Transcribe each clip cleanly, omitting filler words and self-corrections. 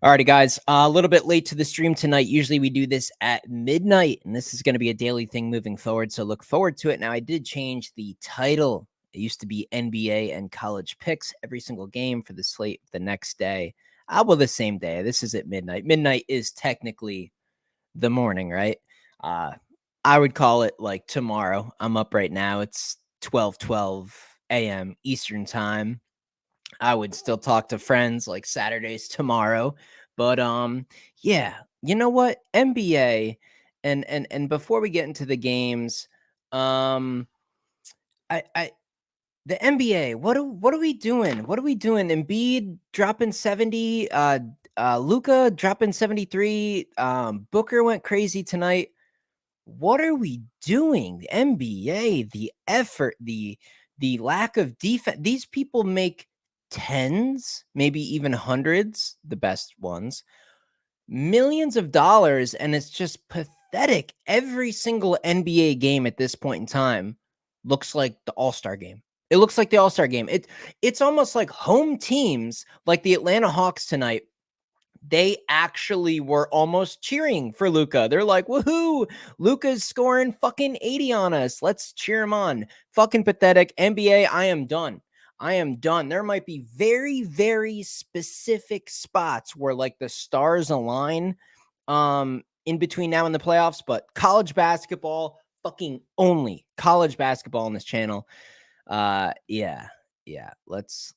Alrighty, guys. A little bit late to the stream tonight. Usually we do this at midnight, and this is going to be a daily thing moving forward. So look forward to it. Now, I did change the title. It used to be NBA and college picks every single game for the slate the next day. Well, the same day. This is at midnight. Midnight is technically the morning, right? I would call it like tomorrow. I'm up right now. It's 12:12 a.m. Eastern time. I would still talk to friends like Saturdays tomorrow. But yeah, you know what? NBA and before we get into the games, I the NBA, what are we doing? What are we doing? Embiid dropping 70, Luka dropping 73, Booker went crazy tonight. What are we doing? The NBA, the effort, the lack of defense. These people make tens, maybe even hundreds, the best ones, millions of dollars, and it's just pathetic. Every single NBA game at this point in time looks like the All-Star game. It looks like the All-Star game. It's almost like home teams, like the Atlanta Hawks tonight. They actually were almost cheering for Luka. They're like, woohoo, Luka's scoring fucking 80 on us. Let's cheer him on. Fucking pathetic. NBA, I am done. I am done. There might be very, very specific spots where like the stars align in between now and the playoffs, but college basketball, fucking only college basketball on this channel. Yeah. Let's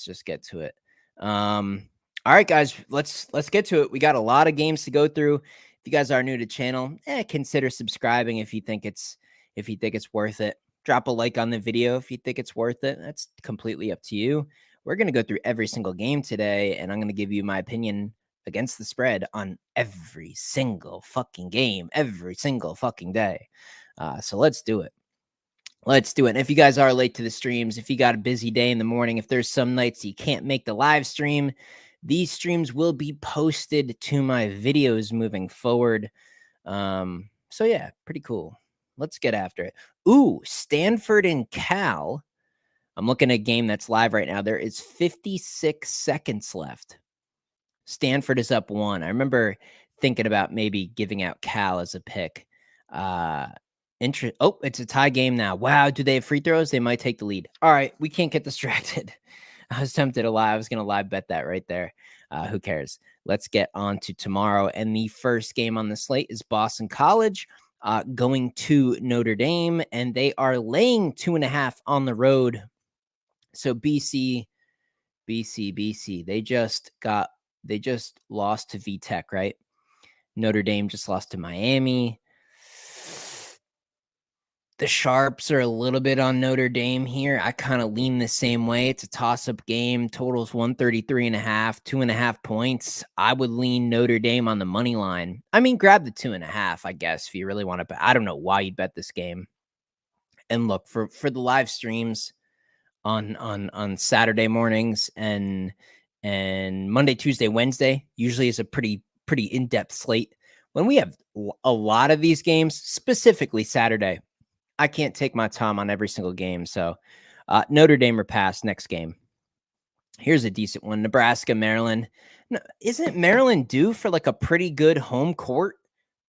just get to it. All right, guys, let's get to it. We got a lot of games to go through. If you guys are new to the channel, consider subscribing if you think it's worth it. Drop a like on the video if you think it's worth it. That's completely up to you. We're going to go through every single game today, and I'm going to give you my opinion against the spread on every single fucking game, every single fucking day. So let's do it. Let's do it. And if you guys are late to the streams, if you got a busy day in the morning, if there's some nights you can't make the live stream, these streams will be posted to my videos moving forward. So yeah, pretty cool. Let's get after it. Ooh, Stanford and Cal. I'm looking at a game that's live right now. There is 56 seconds left. Stanford is up 1. I remember thinking about maybe giving out Cal as a pick. It's a tie game now. Wow, do they have free throws? They might take the lead. All right, we can't get distracted. I was tempted to lie. I was going to live bet that right there. Who cares? Let's get on to tomorrow. And the first game on the slate is Boston College going to Notre Dame, and they are laying 2.5 on the road. So BC. They just lost to VTech, right? Notre Dame just lost to Miami. The sharps are a little bit on Notre Dame here. I kind of lean the same way. It's a toss-up game. Totals 133.5, 2.5 points. I would lean Notre Dame on the money line. I mean, grab the 2.5, I guess, if you really want to bet. I don't know why you'd bet this game. And look, for the live streams on Saturday mornings and Monday, Tuesday, Wednesday, usually is a pretty in-depth slate. When we have a lot of these games, specifically Saturday, I can't take my time on every single game. So Notre Dame or pass next game. Here's a decent one. Nebraska, Maryland. No, isn't Maryland due for like a pretty good home court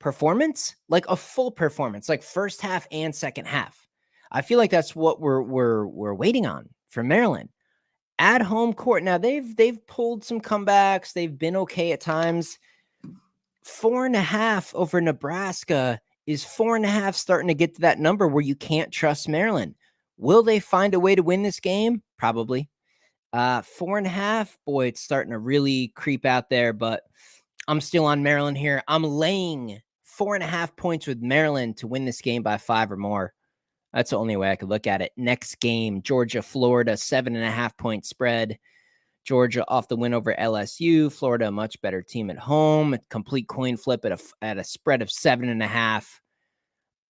performance? Like a full performance, like first half and second half. I feel like that's what we're waiting on for Maryland. At home court. Now they've pulled some comebacks. They've been okay at times. 4.5 over Nebraska. Is 4.5 starting to get to that number where you can't trust Maryland? Will they find a way to win this game? Probably. 4.5, boy, it's starting to really creep out there, but I'm still on Maryland here. I'm laying 4.5 points with Maryland to win this game by 5 or more. That's the only way I could look at it. Next game, Georgia, Florida, 7.5 point spread. Georgia off the win over LSU. Florida, a much better team at home. A complete coin flip at a spread of 7.5.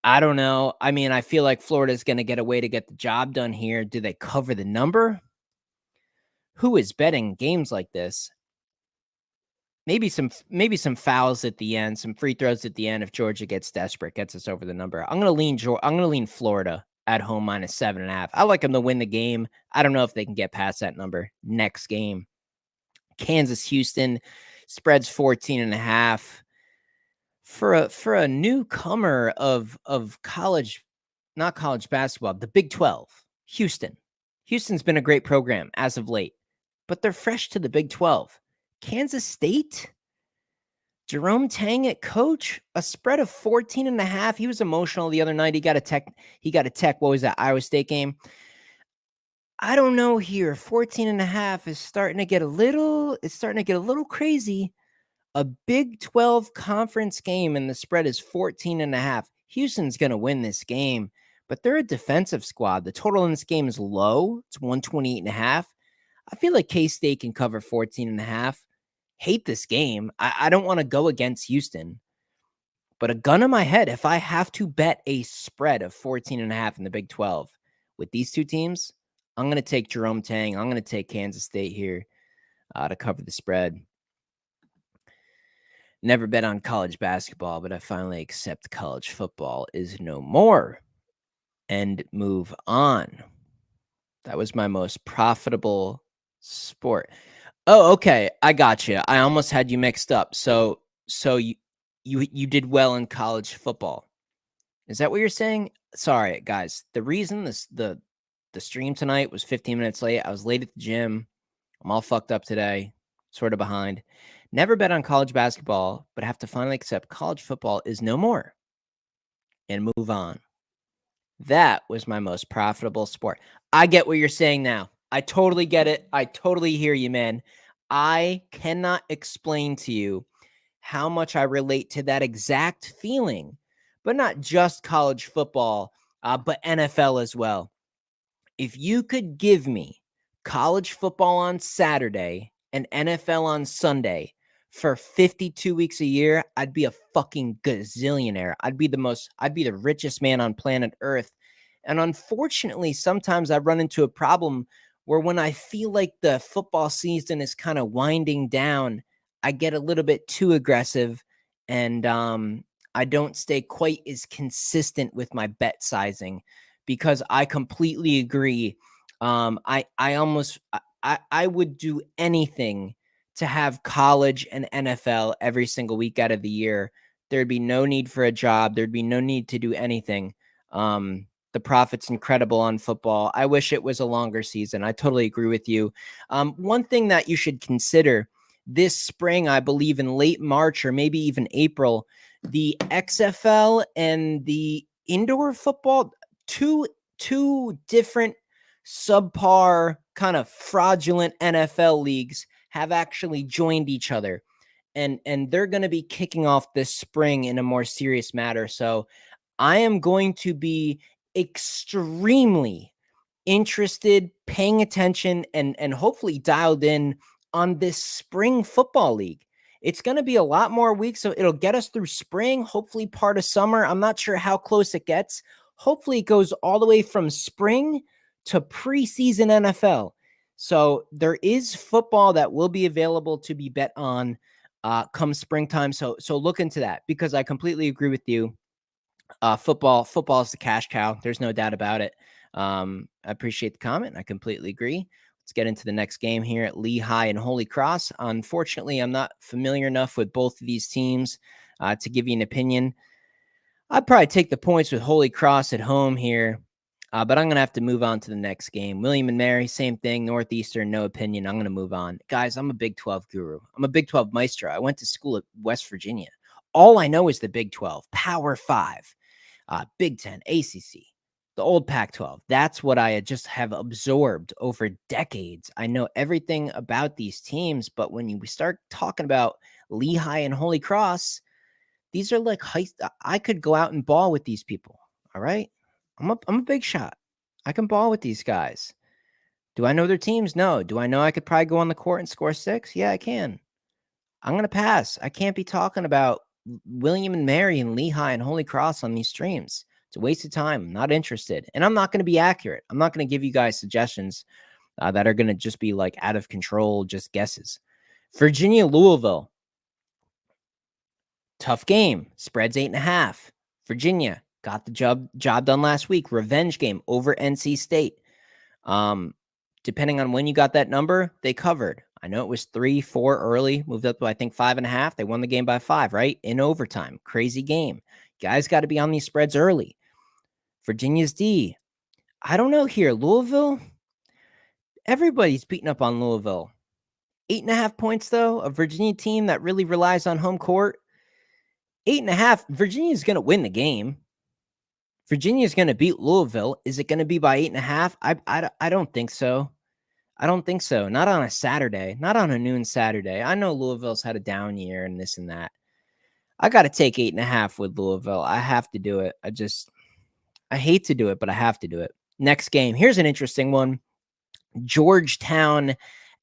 I don't know. I mean, I feel like Florida's going to get a way to get the job done here. Do they cover the number? Who is betting games like this? Maybe some fouls at the end, some free throws at the end if Georgia gets desperate, gets us over the number. I'm going to lean Florida at home minus 7.5. I like them to win the game. I don't know if they can get past that number. Next game, Kansas, Houston, spreads 14.5. For a newcomer of college, not college basketball, the Big 12, Houston. Houston's been a great program as of late, but they're fresh to the Big 12. Kansas State, Jerome Tang at coach, a spread of 14.5. He was emotional the other night. He got a tech. What was that Iowa State game? I don't know here. 14.5 is starting to get a little crazy. A Big 12 conference game and the spread is 14.5. Houston's going to win this game, but they're a defensive squad. The total in this game is low. It's 128.5. I feel like K-State can cover 14.5. Hate this game. I don't want to go against Houston, but a gun in my head, if I have to bet a spread of 14.5 in the Big 12 with these two teams, I'm going to take Jerome Tang. I'm going to take Kansas State here to cover the spread. Never bet on college basketball, but I finally accept college football is no more and move on. That was my most profitable sport. Oh, okay. I got you. I almost had you mixed up. So you did well in college football. Is that what you're saying? Sorry, guys. The reason the stream tonight was 15 minutes late, I was late at the gym. I'm all fucked up today, sort of behind. Never bet on college basketball, but have to finally accept college football is no more and move on. That was my most profitable sport. I get what you're saying now. I totally get it. I totally hear you, man. I cannot explain to you how much I relate to that exact feeling, but not just college football, but NFL as well. If you could give me college football on Saturday and NFL on Sunday for 52 weeks a year, I'd be a fucking gazillionaire. I'd be the richest man on planet Earth. And unfortunately, sometimes I run into a problem where when I feel like the football season is kind of winding down, I get a little bit too aggressive and I don't stay quite as consistent with my bet sizing because I completely agree. I would do anything to have college and NFL every single week out of the year. There'd be no need for a job. There'd be no need to do anything. The profit's incredible on football. I wish it was a longer season. I totally agree with you. One thing that you should consider this spring, I believe in late March or maybe even April, the XFL and the indoor football, two different subpar kind of fraudulent NFL leagues have actually joined each other. And they're going to be kicking off this spring in a more serious matter. So I am going to be extremely interested, paying attention, and hopefully dialed in on this spring football league. It's going to be a lot more weeks, so it'll get us through spring, hopefully part of summer. I'm not sure how close it gets. Hopefully it goes all the way from spring to preseason NFL. So there is football that will be available to be bet on come springtime. So look into that because I completely agree with you. Football is the cash cow. There's no doubt about it. I appreciate the comment. I completely agree. Let's get into the next game here at Lehigh and Holy Cross. Unfortunately, I'm not familiar enough with both of these teams to give you an opinion. I'd probably take the points with Holy Cross at home here, but I'm going to have to move on to the next game. William and Mary, same thing. Northeastern, no opinion. I'm going to move on. Guys, I'm a Big 12 guru. I'm a Big 12 maestro. I went to school at West Virginia. All I know is the Big 12, Power 5, Big 10, ACC, the old Pac-12. That's what I just have absorbed over decades. I know everything about these teams, but when we start talking about Lehigh and Holy Cross, these are like I could go out and ball with these people. All right. I'm a big shot. I can ball with these guys. Do I know their teams? No. Do I know I could probably go on the court and score 6? Yeah, I can. I'm going to pass. I can't be talking about William and Mary and Lehigh and Holy Cross on these streams. It's a waste of time. I'm not interested. And I'm not going to be accurate. I'm not going to give you guys suggestions that are going to just be like out of control, just guesses. Virginia, Louisville. Tough game. Spreads 8.5. Virginia got the job done last week. Revenge game over NC State. Depending on when you got that number, they covered. I know it was 3-4 early, moved up to, I think, 5.5. They won the game by 5, right? In overtime. Crazy game. Guys got to be on these spreads early. Virginia's D. I don't know here. Louisville, everybody's beating up on Louisville. 8.5 points, though, a Virginia team that really relies on home court. 8.5, Virginia's going to win the game. Virginia's going to beat Louisville. Is it going to be by 8.5? I don't think so. I don't think so. Not on a Saturday. Not on a noon Saturday. I know Louisville's had a down year and this and that. I got to take 8.5 with Louisville. I have to do it. I hate to do it, but I have to do it. Next game. Here's an interesting one. Georgetown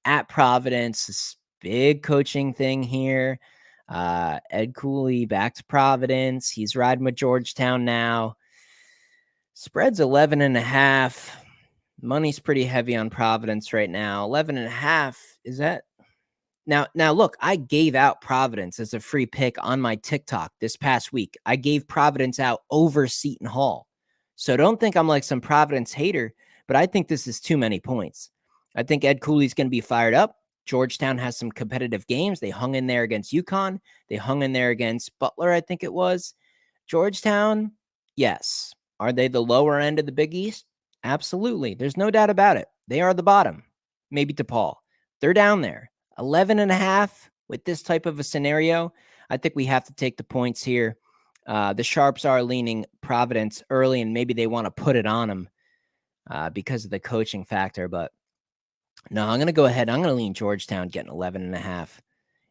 at Providence. This big coaching thing here. Ed Cooley back to Providence. He's riding with Georgetown now. Spread's 11.5. Money's pretty heavy on Providence right now. 11.5. Is that? Now look, I gave out Providence as a free pick on my TikTok this past week. I gave Providence out over Seton Hall. So don't think I'm like some Providence hater, but I think this is too many points. I think Ed Cooley's going to be fired up. Georgetown has some competitive games. They hung in there against UConn. They hung in there against Butler, I think it was. Georgetown, yes. Are they the lower end of the Big East? Absolutely. There's no doubt about it. They are the bottom. Maybe DePaul. They're down there. 11.5 with this type of a scenario. I think we have to take the points here. The Sharps are leaning Providence early, and maybe they want to put it on them because of the coaching factor. But no, I'm going to go ahead. I'm going to lean Georgetown getting 11.5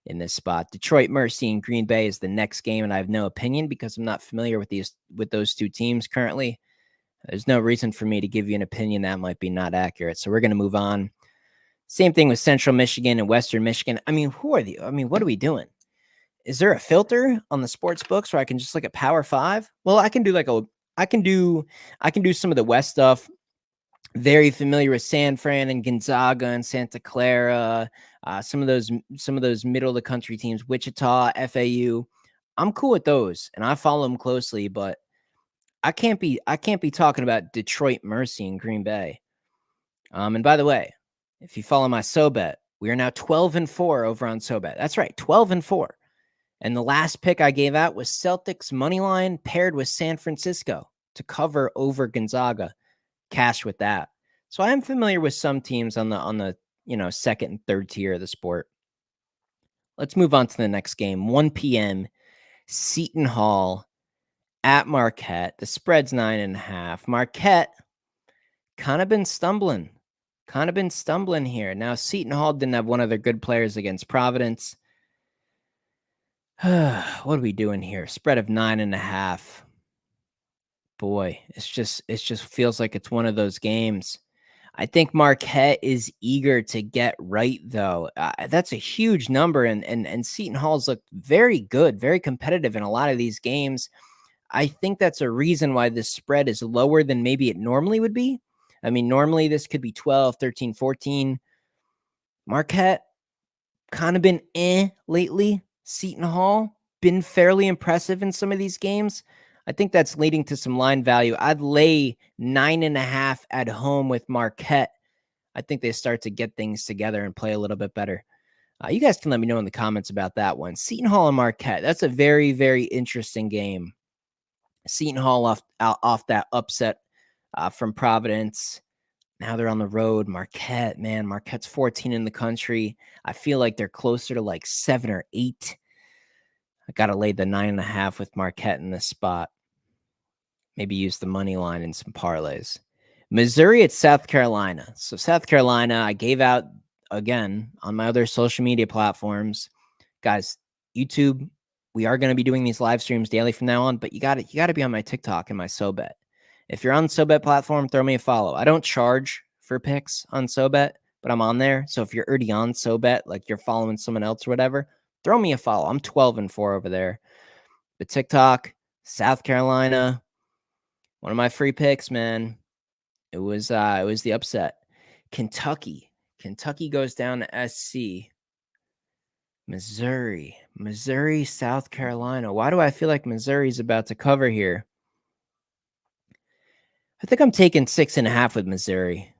in this spot. Detroit Mercy and Green Bay is the next game, and I have no opinion because I'm not familiar with those two teams currently. There's no reason for me to give you an opinion that might be not accurate. So we're going to move on. Same thing with Central Michigan and Western Michigan. I mean, what are we doing? Is there a filter on the sports books where I can just look at Power 5? Well, I can do I can do some of the West stuff. Very familiar with San Fran and Gonzaga and Santa Clara. Some of those middle of the country teams, Wichita, FAU. I'm cool with those, and I follow them closely, but I can't be talking about Detroit Mercy and Green Bay. And by the way, if you follow my SoBet, we are now 12-4 over on SoBet. That's right, 12-4. And the last pick I gave out was Celtics money line paired with San Francisco to cover over Gonzaga. Cash with that. So I am familiar with some teams on the second and third tier of the sport. Let's move on to the next game. 1 p.m. Seton Hall at Marquette. The spread's 9.5. Marquette kind of been stumbling here. Now, Seton Hall didn't have one of their good players against Providence. What are we doing here? Spread of 9.5. Boy, it just feels like it's one of those games. I think Marquette is eager to get right, though. That's a huge number, and Seton Hall's looked very good, very competitive in a lot of these games. I think that's a reason why this spread is lower than maybe it normally would be. I mean, normally this could be 12, 13, 14. Marquette kind of been lately. Seton Hall been fairly impressive in some of these games. I think that's leading to some line value. I'd lay 9.5 at home with Marquette. I think they start to get things together and play a little bit better. You guys can let me know in the comments about that one. Seton Hall and Marquette. That's a very, very interesting game. Seton Hall off that upset from Providence. Now they're on the road. Marquette, man, Marquette's 14 in the country. I feel like they're closer to like 7 or 8. I got to lay the 9.5 with Marquette in this spot. Maybe use the money line in some parlays. Missouri at South Carolina. So South Carolina, I gave out again on my other social media platforms. Guys, YouTube, we are going to be doing these live streams daily from now on, but you got to be on my TikTok and my SoBet. If you're on the SoBet platform, throw me a follow. I don't charge for picks on SoBet, but I'm on there. So if you're already on SoBet, like you're following someone else or whatever, throw me a follow. I'm 12-4 over there. But TikTok, South Carolina, one of my free picks, man. It was the upset. Kentucky goes down to SC. Missouri, South Carolina. Why do I feel like Missouri's about to cover here? I think I'm taking 6.5 with Missouri.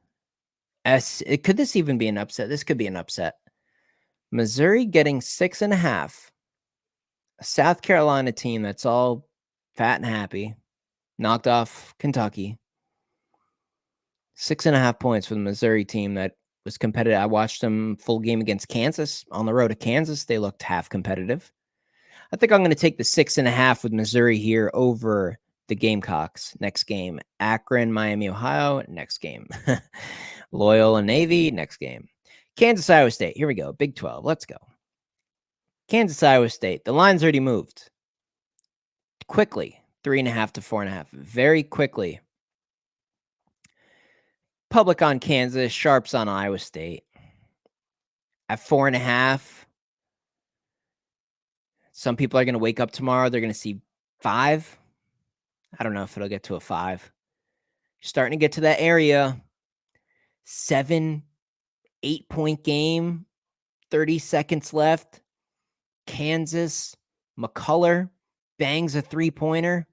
Could this even be an upset? This could be an upset. Missouri getting 6.5. A South Carolina team that's all fat and happy. Knocked off Kentucky. 6.5 points for the Missouri team that was competitive. I watched them full game against Kansas on the road to Kansas. They looked half competitive. I think I'm going to take the 6.5 with Missouri here over the Gamecocks. Next game, Akron, Miami, Ohio. Next game, Loyola Navy. Next game, Kansas, Iowa State. Here we go. Big 12. Let's go. Kansas, Iowa State. The line's already moved quickly. 3.5 to 4.5. Very quickly. Public on Kansas. Sharps on Iowa State. At 4.5. Some people are going to wake up tomorrow. They're going to see 5. I don't know if it'll get to a 5. You're starting to get to that area. 7, 8-point game. 30 seconds left. Kansas. McCullough bangs a 3-pointer.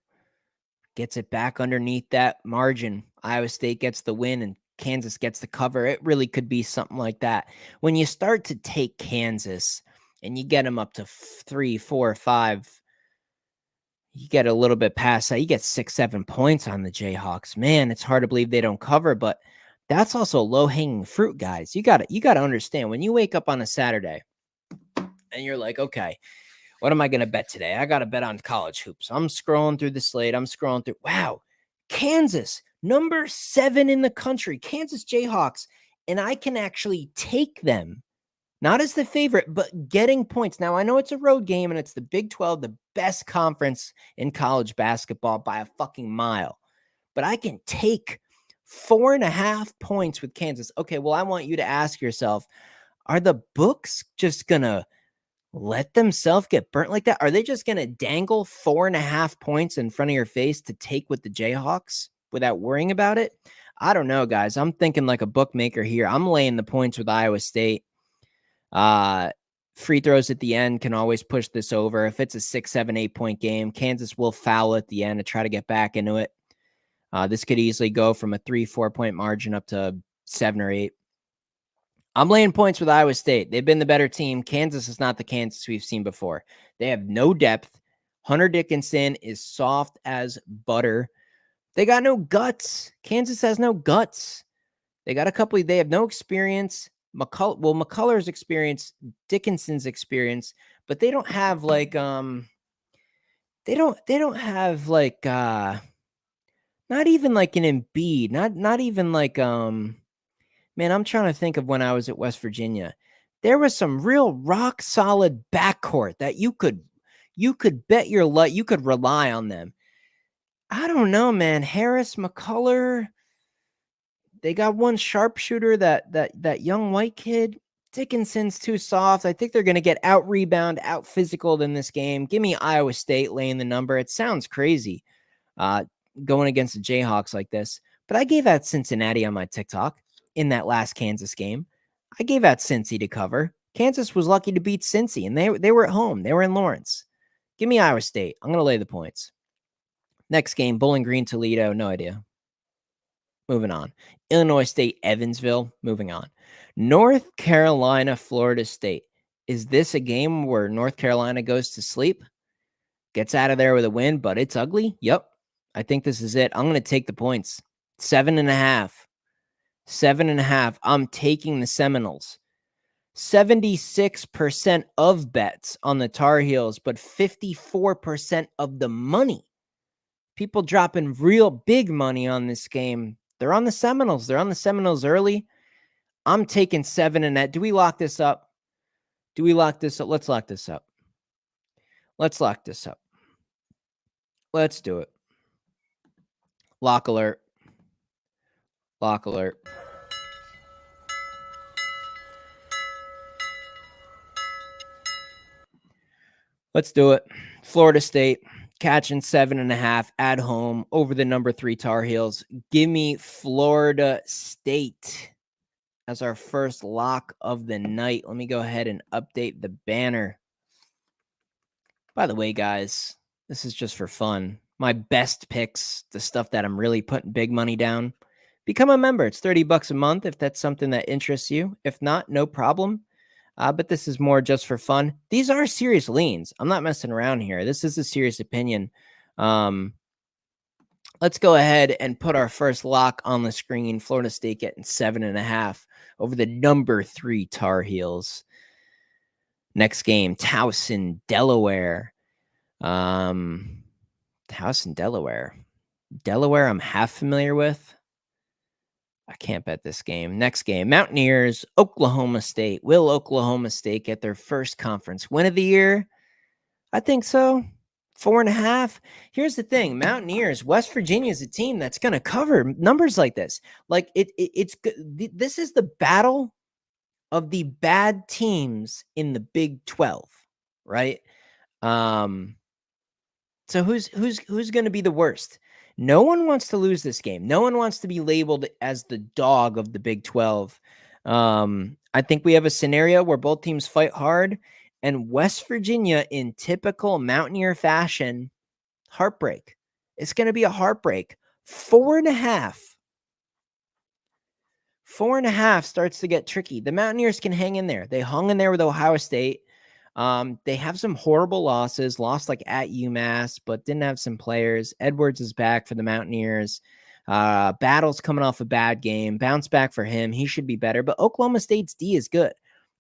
Gets it back underneath that margin. Iowa State gets the win and Kansas gets the cover. It really could be something like that. When you start to take Kansas and you get them up to 3, 4, 5, you get a little bit past that. You get 6, 7 points on the Jayhawks. Man, it's hard to believe they don't cover, but that's also low-hanging fruit, guys. You got to understand when you wake up on a Saturday and you're like, okay, what am I going to bet today? I got to bet on college hoops. I'm scrolling through the slate. I'm scrolling through. Wow, Kansas, number 7 in the country, Kansas Jayhawks. And I can actually take them, not as the favorite, but getting points. Now, I know it's a road game and it's the Big 12, the best conference in college basketball by a fucking mile. But I can take 4.5 points with Kansas. Okay, well, I want you to ask yourself, are the books just going to let themselves get burnt like that? Are they just going to dangle 4.5 points in front of your face to take with the Jayhawks without worrying about it? I don't know, guys. I'm thinking like a bookmaker here. I'm laying the points with Iowa State. Free throws at the end can always push this over. If it's a 6, 7, 8-point game, Kansas will foul at the end to try to get back into it. This could easily go from a 3, 4-point margin up to 7 or 8. I'm laying points with Iowa State. They've been the better team. Kansas is not the Kansas we've seen before. They have no depth. Hunter Dickinson is soft as butter. They got no guts. Kansas has no guts. They got a couple. They have no experience. McCullough's experience, Dickinson's experience, but they don't have like they don't have like not even like an Embiid, not even like man, I'm trying to think of when I was at West Virginia. There was some real rock solid backcourt that you could bet your life, you could rely on them. I don't know, man. Harris, McCullough, they got one sharpshooter, that young white kid. Dickinson's too soft. I think they're going to get out rebound, out physical in this game. Give me Iowa State laying the number. It sounds crazy going against the Jayhawks like this, but I gave out Cincinnati on my TikTok in that last Kansas game. I gave out Cincy to cover. Kansas was lucky to beat Cincy, and they were at home. They were in Lawrence. Give me Iowa State. I'm going to lay the points. Next game, Bowling Green, Toledo. No idea. Moving on. Illinois State, Evansville. Moving on. North Carolina, Florida State. Is this a game where North Carolina goes to sleep? Gets out of there with a win, but it's ugly? Yep. I think this is it. I'm going to take the points. 7.5. 7.5. I'm taking the Seminoles. 76% of bets on the Tar Heels, but 54% of the money. People dropping real big money on this game. They're on the Seminoles. They're on the Seminoles early. I'm taking 7 and that. Do we lock this up? Let's lock this up. Let's do it. Lock alert. Lock alert. Let's do it. Florida State catching 7.5 at home over the number 3 Tar Heels. Give me Florida State as our first lock of the night. Let me go ahead and update the banner. By the way, guys, this is just for fun. My best picks, the stuff that I'm really putting big money down. Become a member. It's $30 a month if that's something that interests you. If not, no problem. But this is more just for fun. These are serious leans. I'm not messing around here. This is a serious opinion. Let's go ahead and put our first lock on the screen. Florida State getting 7.5 over the number 3 Tar Heels. Next game, Towson, Delaware. Towson, Delaware. Delaware, I'm half familiar with. I can't bet this game. Next game, Mountaineers, Oklahoma State. Will Oklahoma State get their first conference win of the year? I think so. 4.5. Here's the thing: Mountaineers, West Virginia is a team that's going to cover numbers like this. Like it's this is the battle of the bad teams in the Big 12, right? So who's going to be the worst? No one wants to lose this game. No one wants to be labeled as the dog of the Big 12. I think we have a scenario where both teams fight hard, and West Virginia, in typical Mountaineer fashion, heartbreak. It's going to be a heartbreak. 4.5. 4.5 starts to get tricky. The Mountaineers can hang in there. They hung in there with Ohio State. They have some horrible losses, lost like at UMass, but didn't have some players. Edwards is back for the Mountaineers. Battle's coming off a bad game. Bounce back for him. He should be better, but Oklahoma State's D is good.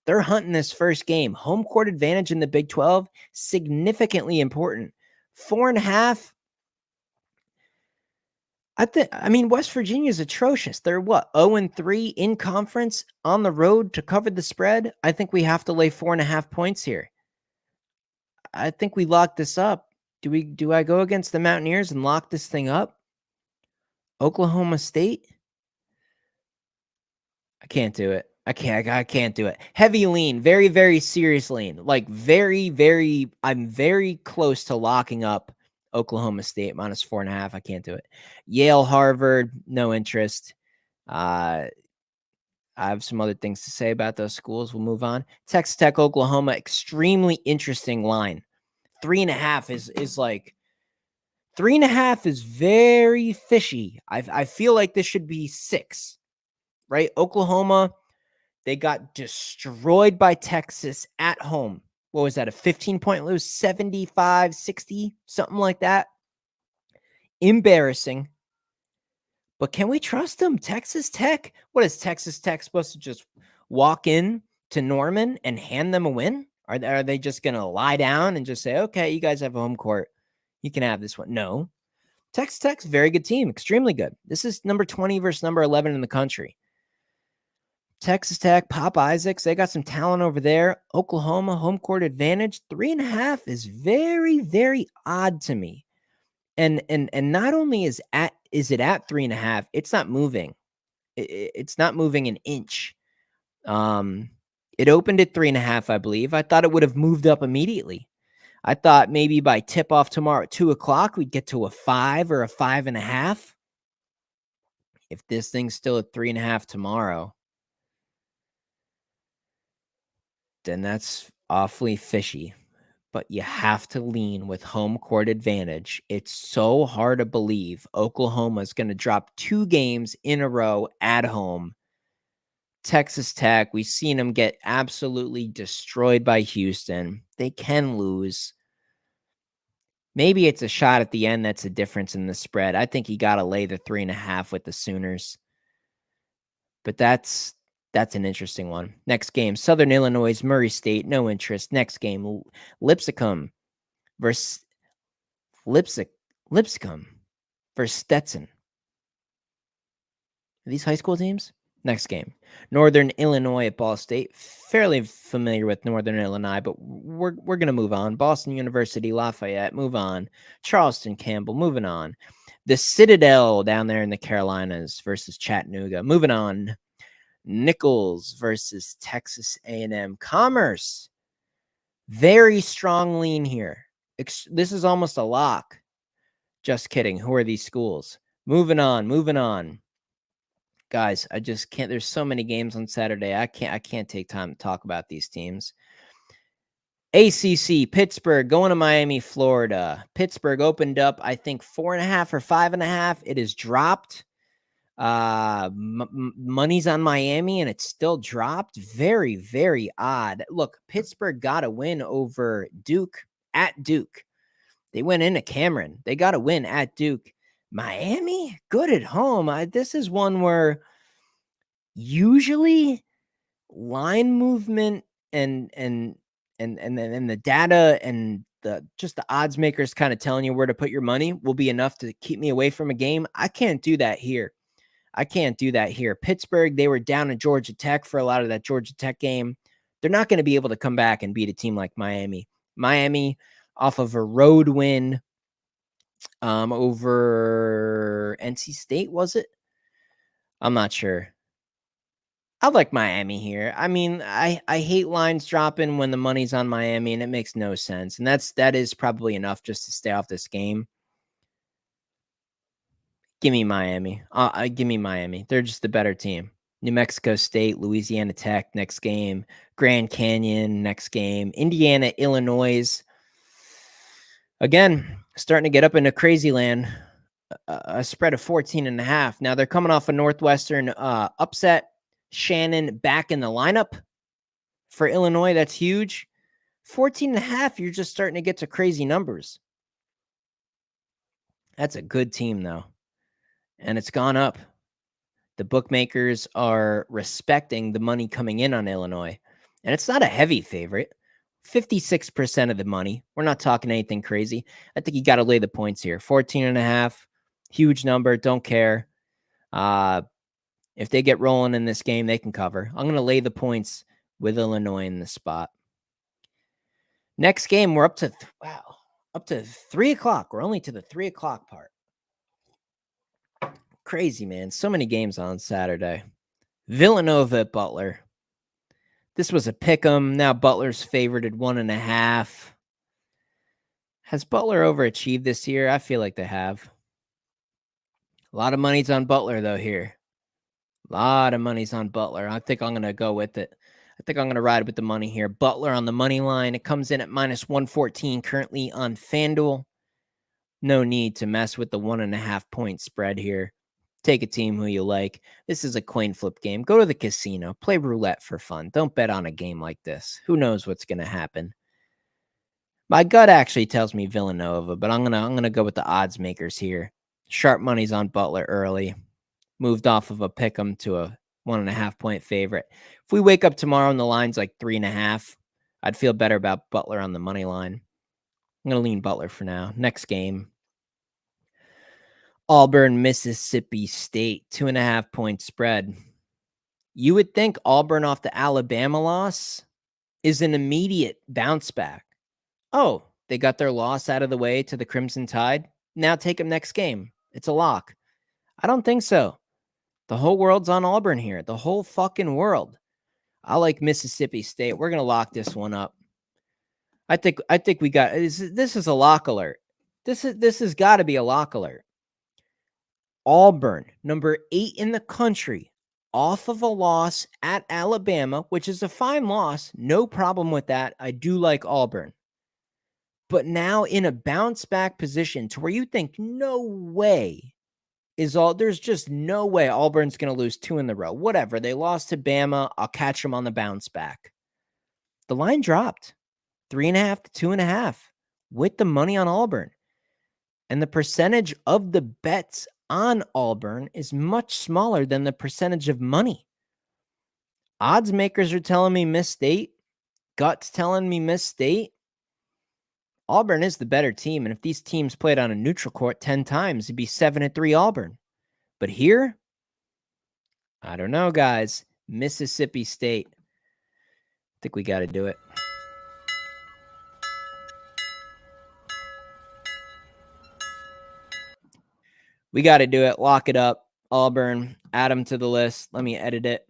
They're hunting this first game. Home court advantage in the Big 12, significantly important. 4.5. I mean, West Virginia is atrocious. They're what, 0-3 in conference on the road to cover the spread? I think we have to lay 4.5 points here. I think we lock this up. Do I go against the Mountaineers and lock this thing up? Oklahoma State? I can't do it. I can't do it. Heavy lean, very, very serious lean. Like I'm very close to locking up Oklahoma State minus 4.5. I can't do it. Yale, Harvard, no interest. I have some other things to say about those schools. We'll move on. Texas Tech, Oklahoma, extremely interesting line. 3.5 is like 3.5 is very fishy. I feel like this should be 6, right? Oklahoma, they got destroyed by Texas at home. What was that? A 15-point lose, 75-60, something like that. Embarrassing. But can we trust them? Texas Tech? What is Texas Tech supposed to just walk in to Norman and hand them a win? Are they just going to lie down and just say, okay, you guys have a home court. You can have this one. No. Texas Tech's a very good team. Extremely good. This is number 20 versus number 11 in the country. Texas Tech, Pop Isaacs, they got some talent over there. Oklahoma, home court advantage. 3.5 is very, very odd to me. And not only is it at 3.5, it's not moving. It's not moving an inch. It opened at 3.5, I believe. I thought it would have moved up immediately. I thought maybe by tip off tomorrow at 2:00, we'd get to a 5 or a 5.5. If this thing's still at 3.5 tomorrow, then that's awfully fishy. But you have to lean with home court advantage. It's so hard to believe Oklahoma is going to drop 2 games in a row at home. Texas Tech, we've seen them get absolutely destroyed by Houston. They can lose. Maybe it's a shot at the end that's the difference in the spread. I think you got to lay the 3.5 with the Sooners. But that's an interesting one. Next game, Southern Illinois, Murray State, no interest. Next game, Lipscomb versus Lipscomb versus Stetson. Are these high school teams? Next game, Northern Illinois at Ball State. Fairly familiar with Northern Illinois, but we're going to move on. Boston University, Lafayette, move on. Charleston, Campbell, moving on. The Citadel down there in the Carolinas versus Chattanooga, moving on. Nichols versus Texas A&M. Commerce, very strong lean here. This is almost a lock. Just kidding. Who are these schools? Moving on. Guys, I just can't. There's so many games on Saturday. I can't take time to talk about these teams. ACC, Pittsburgh, going to Miami, Florida. Pittsburgh opened up, I think, 4.5 or 5.5. It is dropped. Money's on Miami and it's still dropped. Very, very odd. Look, Pittsburgh got a win over Duke at Duke. They went into Cameron. They got a win at Duke. Miami, good at home. This is one where usually line movement and the data and the odds makers kind of telling you where to put your money will be enough to keep me away from a game. I can't do that here. Pittsburgh, they were down at Georgia Tech for a lot of that Georgia Tech game. They're not going to be able to come back and beat a team like Miami. Miami, off of a road win over NC State, was it? I'm not sure. I like Miami here. I mean, I hate lines dropping when the money's on Miami, and it makes no sense. And that is probably enough just to stay off this game. Give me Miami. Give me Miami. They're just the better team. New Mexico State, Louisiana Tech next game. Grand Canyon next game. Indiana, Illinois. Again, starting to get up into crazy land. A spread of 14.5. Now they're coming off a Northwestern upset. Shannon back in the lineup for Illinois. That's huge. 14.5. You're just starting to get to crazy numbers. That's a good team, though. And it's gone up. The bookmakers are respecting the money coming in on Illinois. And it's not a heavy favorite. 56% of the money. We're not talking anything crazy. I think you got to lay the points here. 14.5. Huge number. Don't care. If they get rolling in this game, they can cover. I'm going to lay the points with Illinois in this spot. Next game, we're up to 3 o'clock. We're only to the 3 o'clock part. Crazy, man. So many games on Saturday. Villanova at Butler. This was a pick 'em. Now Butler's favored at 1.5. Has Butler overachieved this year? I feel like they have. A lot of money's on Butler, though, here. A lot of money's on Butler. I think I'm going to go with it. I think I'm going to ride with the money here. Butler on the money line. It comes in at minus 114 currently on FanDuel. No need to mess with the 1.5 point spread here. Take a team who you like. This is a coin flip game. Go to the casino. Play roulette for fun. Don't bet on a game like this. Who knows what's going to happen? My gut actually tells me Villanova, but I'm gonna go with the odds makers here. Sharp money's on Butler early. Moved off of a pick 'em to a 1.5 point favorite. If we wake up tomorrow and the line's like 3.5, I'd feel better about Butler on the money line. I'm going to lean Butler for now. Next game. Auburn, Mississippi State, 2.5 point spread. You would think Auburn off the Alabama loss is an immediate bounce back. Oh, they got their loss out of the way to the Crimson Tide. Now take them next game. It's a lock. I don't think so. The whole world's on Auburn here. The whole fucking world. I like Mississippi State. We're going to lock this one up. I think we got this is a lock alert. This has got to be a lock alert. Auburn, number 8 in the country, off of a loss at Alabama, which is a fine loss. No problem with that. I do like Auburn. But now in a bounce back position to where you think no way there's just no way Auburn's going to lose 2 in a row. Whatever. They lost to Bama. I'll catch them on the bounce back. The line dropped 3.5 to 2.5 with the money on Auburn. And the percentage of the bets on Auburn is much smaller than the percentage of money. Odds makers are telling me Miss State. Guts telling me Miss State. Auburn is the better team, and if these teams played on a neutral court 10 times, it'd be 7-3 Auburn. But here, I don't know, guys. Mississippi State. I think we got to do it. We got to do it. Lock it up. Auburn. Add them to the list. Let me edit it.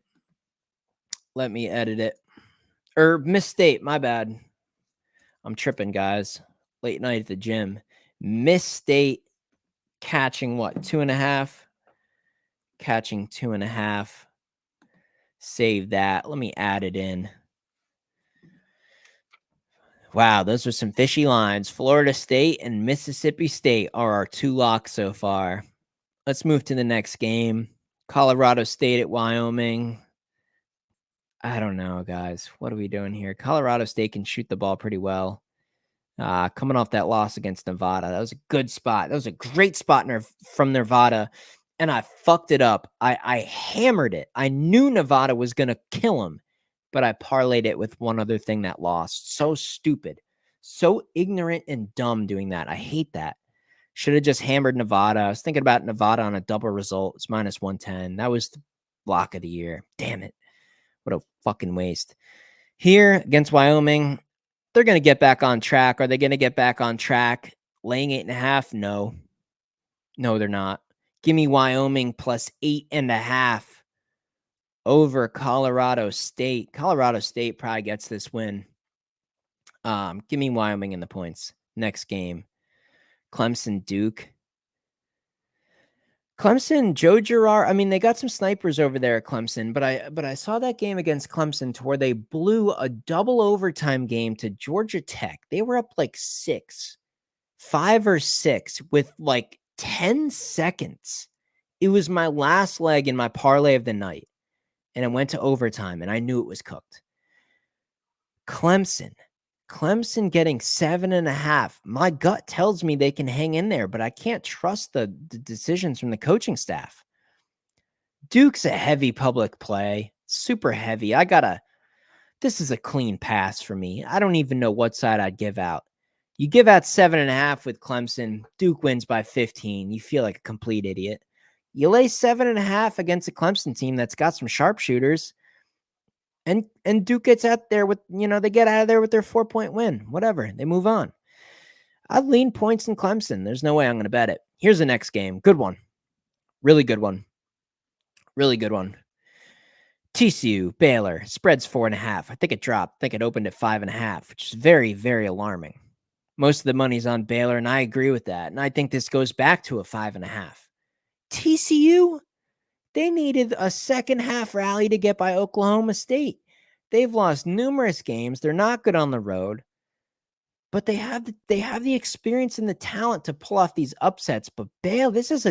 Or Miss State. My bad. I'm tripping, guys. Late night at the gym. Miss State catching what? 2.5? Catching 2.5. Save that. Let me add it in. Wow, those are some fishy lines. Florida State and Mississippi State are our 2 locks so far. Let's move to the next game. Colorado State at Wyoming. I don't know, guys. What are we doing here? Colorado State can shoot the ball pretty well. Coming off that loss against Nevada, that was a good spot. That was a great spot from Nevada, and I fucked it up. I hammered it. I knew Nevada was going to kill him, but I parlayed it with one other thing that lost. So stupid. So ignorant and dumb doing that. I hate that. Should have just hammered Nevada. I was thinking about Nevada on a double result. It's minus 110. That was the block of the year. Damn it. What a fucking waste. Here against Wyoming, they're going to get back on track. Are they going to get back on track? Laying 8.5? No. No, they're not. Give me Wyoming plus 8.5 over Colorado State. Colorado State probably gets this win. Give me Wyoming in the points. Next game. Clemson, Duke. Clemson, Joe Girard. I mean, they got some snipers over there at Clemson, but I saw that game against Clemson to where they blew a double overtime game to Georgia Tech. They were up like 5 or 6 with like 10 seconds. It was my last leg in my parlay of the night, and it went to overtime, and I knew it was cooked. Clemson getting 7.5. My gut tells me they can hang in there, but I can't trust the decisions from the coaching staff. Duke's a heavy public play, super heavy. This is a clean pass for me. I don't even know what side I'd give out. You give out 7.5 with Clemson, Duke wins by 15. You feel like a complete idiot. You lay 7.5 against a Clemson team that's got some sharpshooters, and Duke gets out there with, they get out of there with their 4-point win. Whatever. They move on. I'd lean points in Clemson. There's no way I'm going to bet it. Here's the next game. Good one. Really good one. Really good one. TCU, Baylor, spreads 4.5. I think it dropped. I think it opened at 5.5, which is very, very alarming. Most of the money's on Baylor, and I agree with that. And I think this goes back to a 5.5. TCU, they needed a second half rally to get by Oklahoma State. They've lost numerous games. They're not good on the road, but they have the experience and the talent to pull off these upsets. But Baylor, this is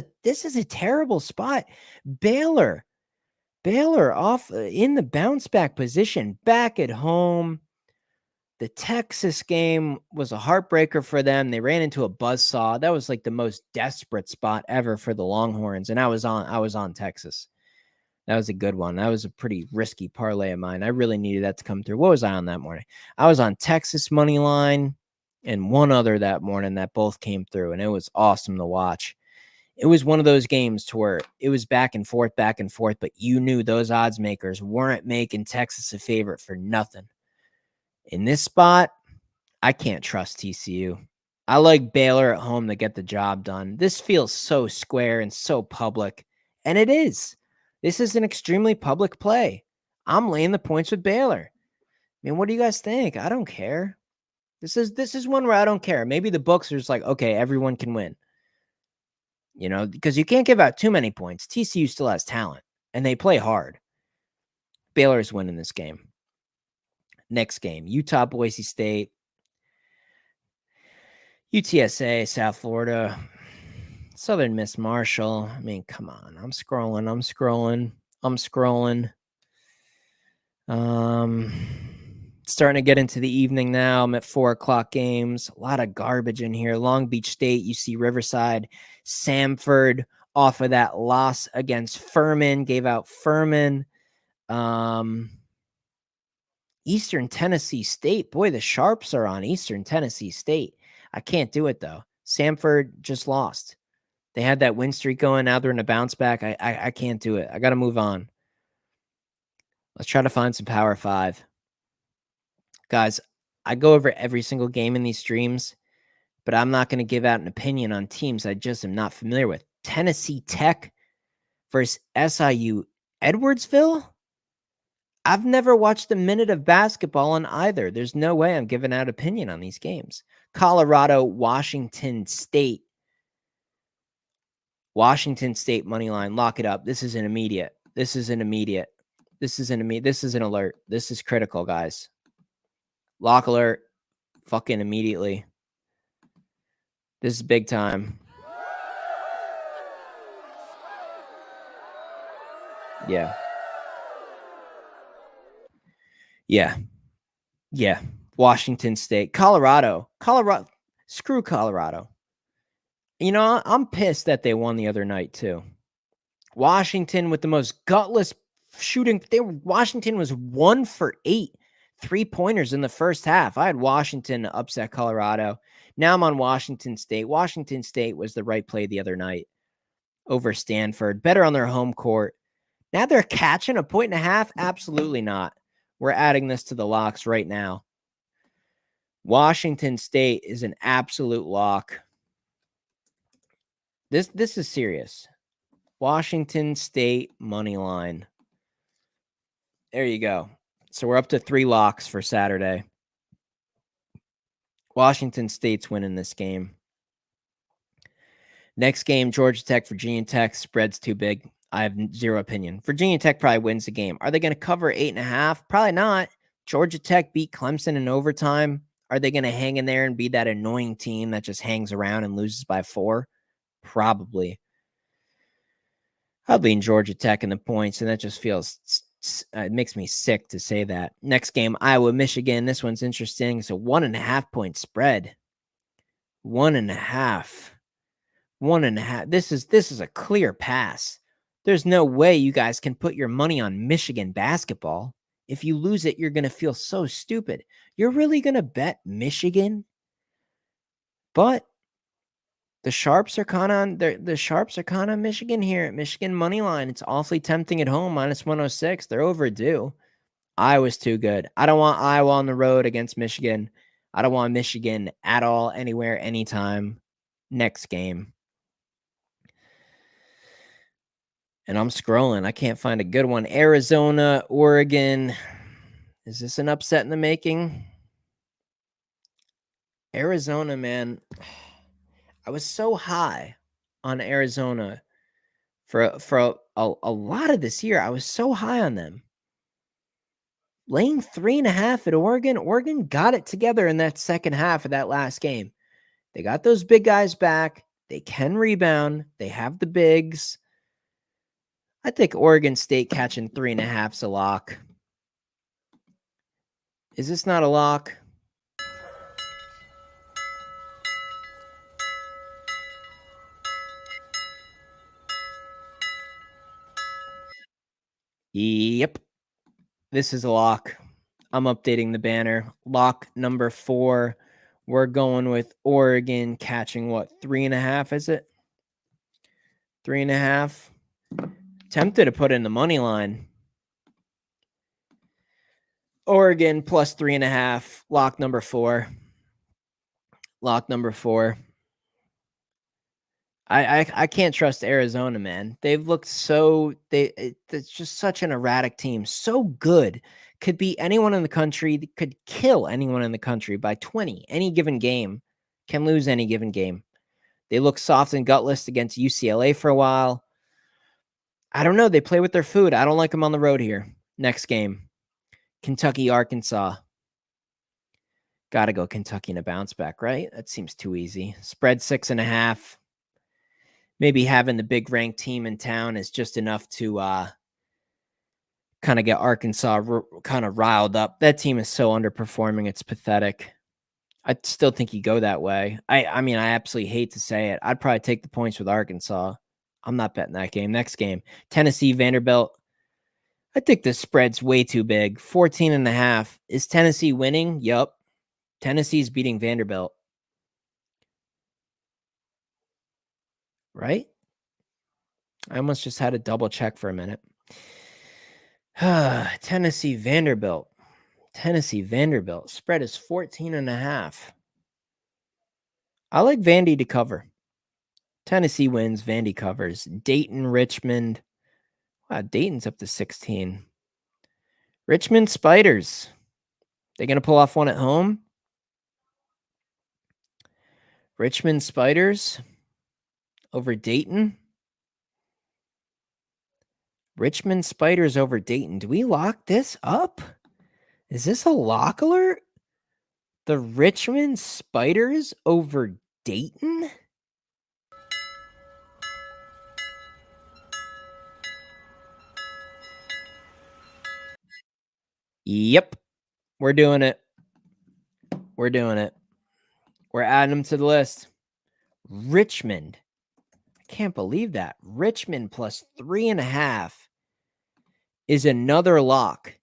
a terrible spot. Baylor off in the bounce back position, back at home. The Texas game was a heartbreaker for them. They ran into a buzzsaw. That was like the most desperate spot ever for the Longhorns. And I was on Texas. That was a good one. That was a pretty risky parlay of mine. I really needed that to come through. What was I on that morning? I was on Texas money line and one other that morning that both came through. And it was awesome to watch. It was one of those games to where it was back and forth, but you knew those odds makers weren't making Texas a favorite for nothing. In this spot, I can't trust TCU. I like Baylor at home to get the job done. This feels so square and so public, and it is. This is an extremely public play. I'm laying the points with Baylor. I mean, what do you guys think? I don't care. This is one where I don't care. Maybe the books are just like, okay, everyone can win. Because you can't give out too many points. TCU still has talent, and they play hard. Baylor's winning this game. Next game, Utah, Boise State. UTSA, South Florida. Southern Miss Marshall. I mean, come on. I'm scrolling. Starting to get into the evening now. I'm at 4:00 games. A lot of garbage in here. Long Beach State, UC Riverside. Samford off of that loss against Furman. Gave out Furman. Eastern Tennessee State. Boy, the Sharps are on Eastern Tennessee State. I can't do it, though. Samford just lost. They had that win streak going. Now they're in a bounce back. I can't do it. I got to move on. Let's try to find some Power 5. Guys, I go over every single game in these streams, but I'm not going to give out an opinion on teams I just am not familiar with. Tennessee Tech versus SIU Edwardsville? I've never watched a minute of basketball on either. There's no way I'm giving out opinion on these games. Colorado, Washington State. Washington State money line. Lock it up. This is an immediate. This is an alert. This is critical, guys. Lock alert. Fucking immediately. This is big time. Yeah. Yeah. Yeah. Washington State. Colorado. Screw Colorado. I'm pissed that they won the other night too. Washington with the most gutless shooting. Washington was 1 for 8 3-pointers in the first half. I had Washington upset Colorado. Now I'm on Washington State. Washington State was the right play the other night over Stanford. Better on their home court. Now they're catching a 1.5. Absolutely not. We're adding this to the locks right now. Washington State is an absolute lock. This is serious. Washington State money line. There you go. So we're up to 3 locks for Saturday. Washington State's winning this game. Next game, Georgia Tech, Virginia Tech. Spread's too big. I have zero opinion. Virginia Tech probably wins the game. Are they going to cover 8.5? Probably not. Georgia Tech beat Clemson in overtime. Are they going to hang in there and be that annoying team that just hangs around and loses by 4? Probably. I'll lean Georgia Tech in the points, and that just feels it makes me sick to say that. Next game, Iowa, Michigan. This one's interesting. It's a 1.5 point spread. 1.5. 1.5. This is a clear pass. There's no way you guys can put your money on Michigan basketball. If you lose it, you're going to feel so stupid. You're really going to bet Michigan? But the Sharps are kind of Michigan here at Michigan money line. It's awfully tempting at home, -106. They're overdue. Iowa's too good. I don't want Iowa on the road against Michigan. I don't want Michigan at all, anywhere, anytime. Next game. And I'm scrolling. I can't find a good one. Arizona, Oregon. Is this an upset in the making? Arizona, man. I was so high on Arizona for a lot of this year. I was so high on them. Laying 3.5 at Oregon. Oregon got it together in that second half of that last game. They got those big guys back. They can rebound. They have the bigs. I think Oregon State catching 3.5 is a lock. Is this not a lock? Yep. This is a lock. I'm updating the banner. Lock number 4. We're going with Oregon catching what? 3.5, is it? 3.5. Tempted to put in the money line. Oregon plus 3.5. Lock number 4. Lock number 4. I can't trust Arizona, man. They've looked it's just such an erratic team. So good. Could be anyone in the country, could kill anyone in the country by 20. Any given game. Can lose any given game. They look soft and gutless against UCLA for a while. I don't know. They play with their food. I don't like them on the road here. Next game. Kentucky, Arkansas. Got to go Kentucky in a bounce back, right? That seems too easy. Spread 6.5. Maybe having the big ranked team in town is just enough to kind of get Arkansas kind of riled up. That team is so underperforming. It's pathetic. I still think you go that way. I mean, I absolutely hate to say it. I'd probably take the points with Arkansas. I'm not betting that game. Next game, Tennessee, Vanderbilt. I think the spread's way too big. 14.5. Is Tennessee winning? Yup. Tennessee's beating Vanderbilt. Right? I almost just had to double check for a minute. Tennessee, Vanderbilt. Tennessee, Vanderbilt. Spread is 14.5. I like Vandy to cover. Tennessee wins. Vandy covers. Dayton, Richmond. Wow, Dayton's up to 16. Richmond Spiders. They going to pull off one at home? Richmond Spiders over Dayton. Richmond Spiders over Dayton. Do we lock this up? Is this a lock alert? The Richmond Spiders over Dayton? Yep. We're doing it. We're doing it. We're adding them to the list. Richmond. I can't believe that. Richmond plus 3.5 is another lock.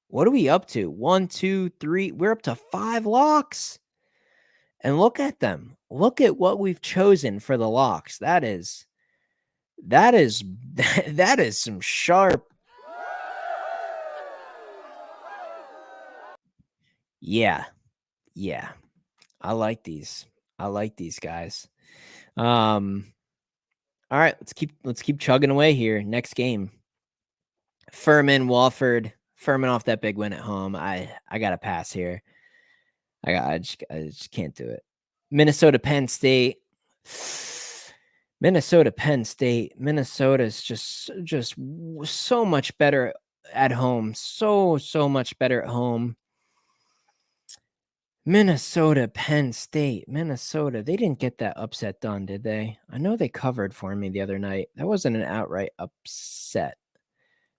What are we up to? 1, 2, 3. We're up to 5 locks. And look at them. Look at what we've chosen for the locks. That is that is some sharp. Yeah. Yeah. I like these. I like these guys. All right, let's keep chugging away here. Next game. Furman, Walford. Furman off that big win at home. I got to pass here. I just can't do it. Minnesota, Penn State. Minnesota, Penn State. Minnesota's just so much better at home. So much better at home. Minnesota, Penn State. Minnesota. They didn't get that upset done, did they? I know they covered for me the other night. That wasn't an outright upset.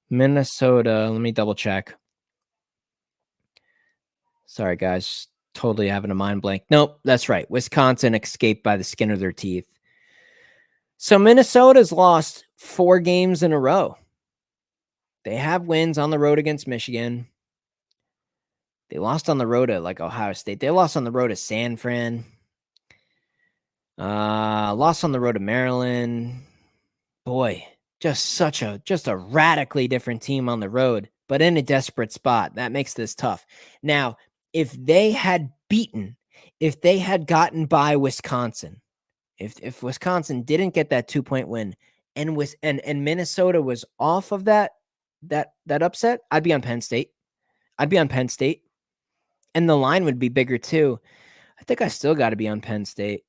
Minnesota. Let me double check. Sorry, guys. Totally having a mind blank. Nope, that's right. Wisconsin escaped by the skin of their teeth. So Minnesota's lost 4 games in a row. They have wins on the road against Michigan. They lost on the road at Ohio State. They lost on the road to San Fran. Lost on the road to Maryland. Boy, just a radically different team on the road, but in a desperate spot. That makes this tough. Now, if they had gotten by Wisconsin, if Wisconsin didn't get that 2-point win and Minnesota was off of that upset, I'd be on Penn State. And the line would be bigger too. I think I still got to be on Penn State.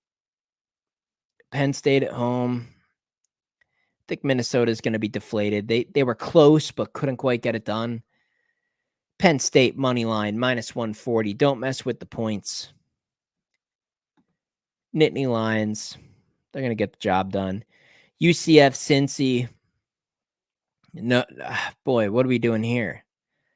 Penn State at home. I think Minnesota is going to be deflated. They were close but couldn't quite get it done. Penn State money line -140. Don't mess with the points. Nittany Lions. They're going to get the job done. UCF, Cincy. No, boy, what are we doing here?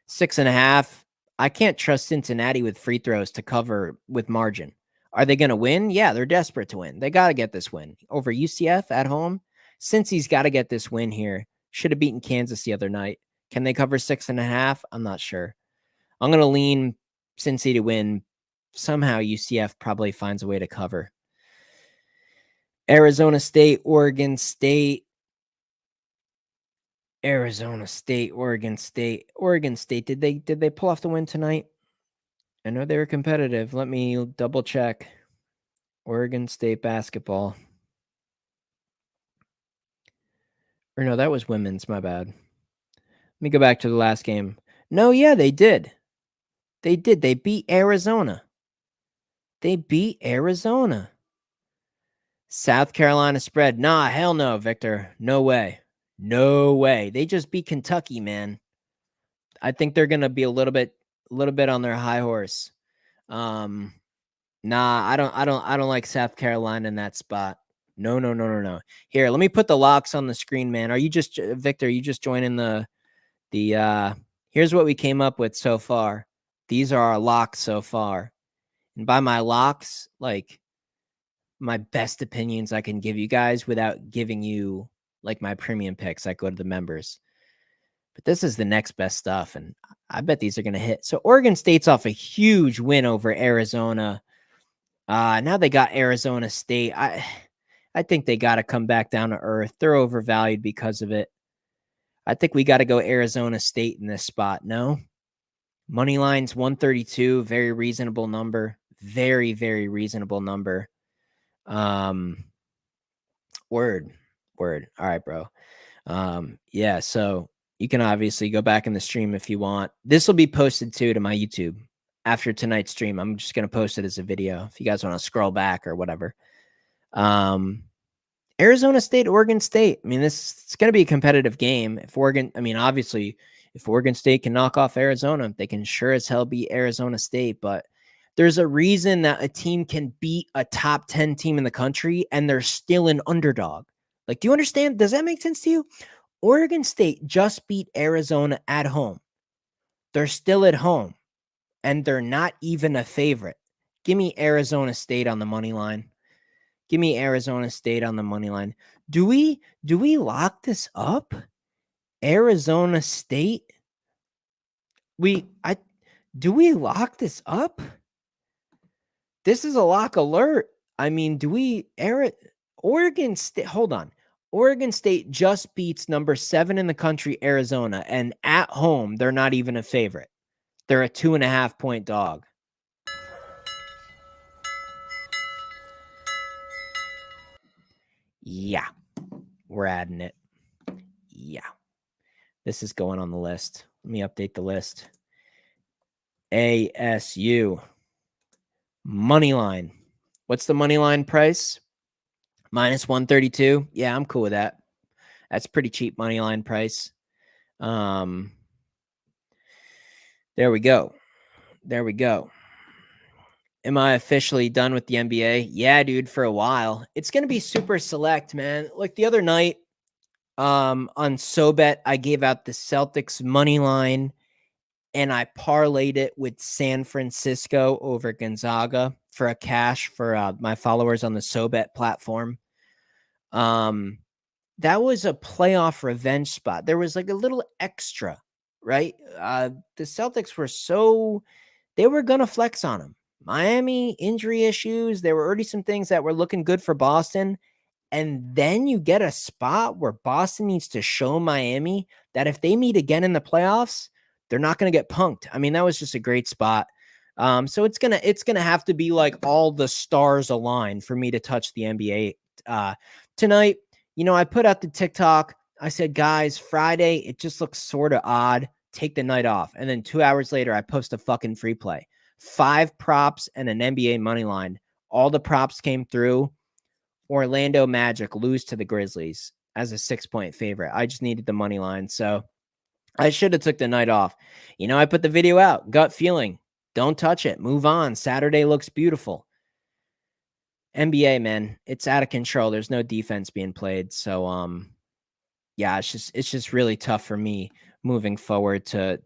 6.5. I can't trust Cincinnati with free throws to cover with margin. Are they going to win? Yeah, they're desperate to win. They got to get this win over UCF at home. Cincy's got to get this win here. Should have beaten Kansas the other night. Can they cover 6.5? I'm not sure. I'm going to lean Cincy to win. Somehow UCF probably finds a way to cover. Arizona State, Oregon State. Arizona State, Oregon State. Oregon State, did they pull off the win tonight? I know they were competitive. Let me double check. Oregon State basketball. Or no, that was women's, my bad. Let me go back to the last game. No, yeah, they did. They did. They beat Arizona. South Carolina spread. Nah, hell no, Victor. No way. They just beat Kentucky, man. I think they're gonna be a little bit on their high horse. Nah, I don't like South Carolina in that spot. No. Here, let me put the locks on the screen, man. Are you just Victor? Are you just joining the here's what we came up with so far. These are our locks so far. And by my locks, like my best opinions I can give you guys without giving you like my premium picks that go to the members. But this is the next best stuff, and I bet these are going to hit. So Oregon State's off a huge win over Arizona. Now they got Arizona State. I think they got to come back down to earth. They're overvalued because of it. I think we got to go Arizona State in this spot. No? Money line's 132. Very reasonable number. Very, very reasonable number. Word. All right, bro. Yeah, so you can obviously go back in the stream if you want. This will be posted too to my YouTube after tonight's stream. I'm just going to post it as a video if you guys want to scroll back or whatever. Arizona State, Oregon State. I mean, it's going to be a competitive game. Obviously, if Oregon State can knock off Arizona, they can sure as hell beat Arizona State. But there's a reason that a team can beat a top 10 team in the country and they're still an underdog. Like, do you understand? Does that make sense to you? Oregon State just beat Arizona at home. They're still at home, and they're not even a favorite. Give me Arizona State on the money line. Give me Arizona State on the money line. Do we lock this up? Arizona State? Do we lock this up? This is a lock alert. I mean, Oregon State, hold on. Oregon State just beats number 7 in the country, Arizona, and at home, they're not even a favorite. They're a 2.5 point dog. Yeah, we're adding it. Yeah. This is going on the list. Let me update the list. ASU money line. What's the money line price? -132. Yeah, I'm cool with that. That's pretty cheap money line price. There we go. There we go. Am I officially done with the NBA? Yeah, dude, for a while. It's going to be super select, man. Like the other night, on SoBet, I gave out the Celtics money line and I parlayed it with San Francisco over Gonzaga for a cash for my followers on the SoBet platform. That was a playoff revenge spot. There was like a little extra, right? The Celtics were they were going to flex on them. Miami, injury issues. There were already some things that were looking good for Boston. And then you get a spot where Boston needs to show Miami that if they meet again in the playoffs, they're not going to get punked. I mean, that was just a great spot. So it's gonna have to be like all the stars align for me to touch the NBA tonight. I put out the TikTok. I said, guys, Friday, it just looks sort of odd. Take the night off. And then 2 hours later, I post a fucking free play. 5 props and an NBA money line. All the props came through. Orlando Magic lose to the Grizzlies as a 6-point favorite. I just needed the money line. So I should have took the night off. I put the video out. Gut feeling. Don't touch it. Move on. Saturday looks beautiful. NBA, man, it's out of control. There's no defense being played. So, yeah, it's just really tough for me moving forward to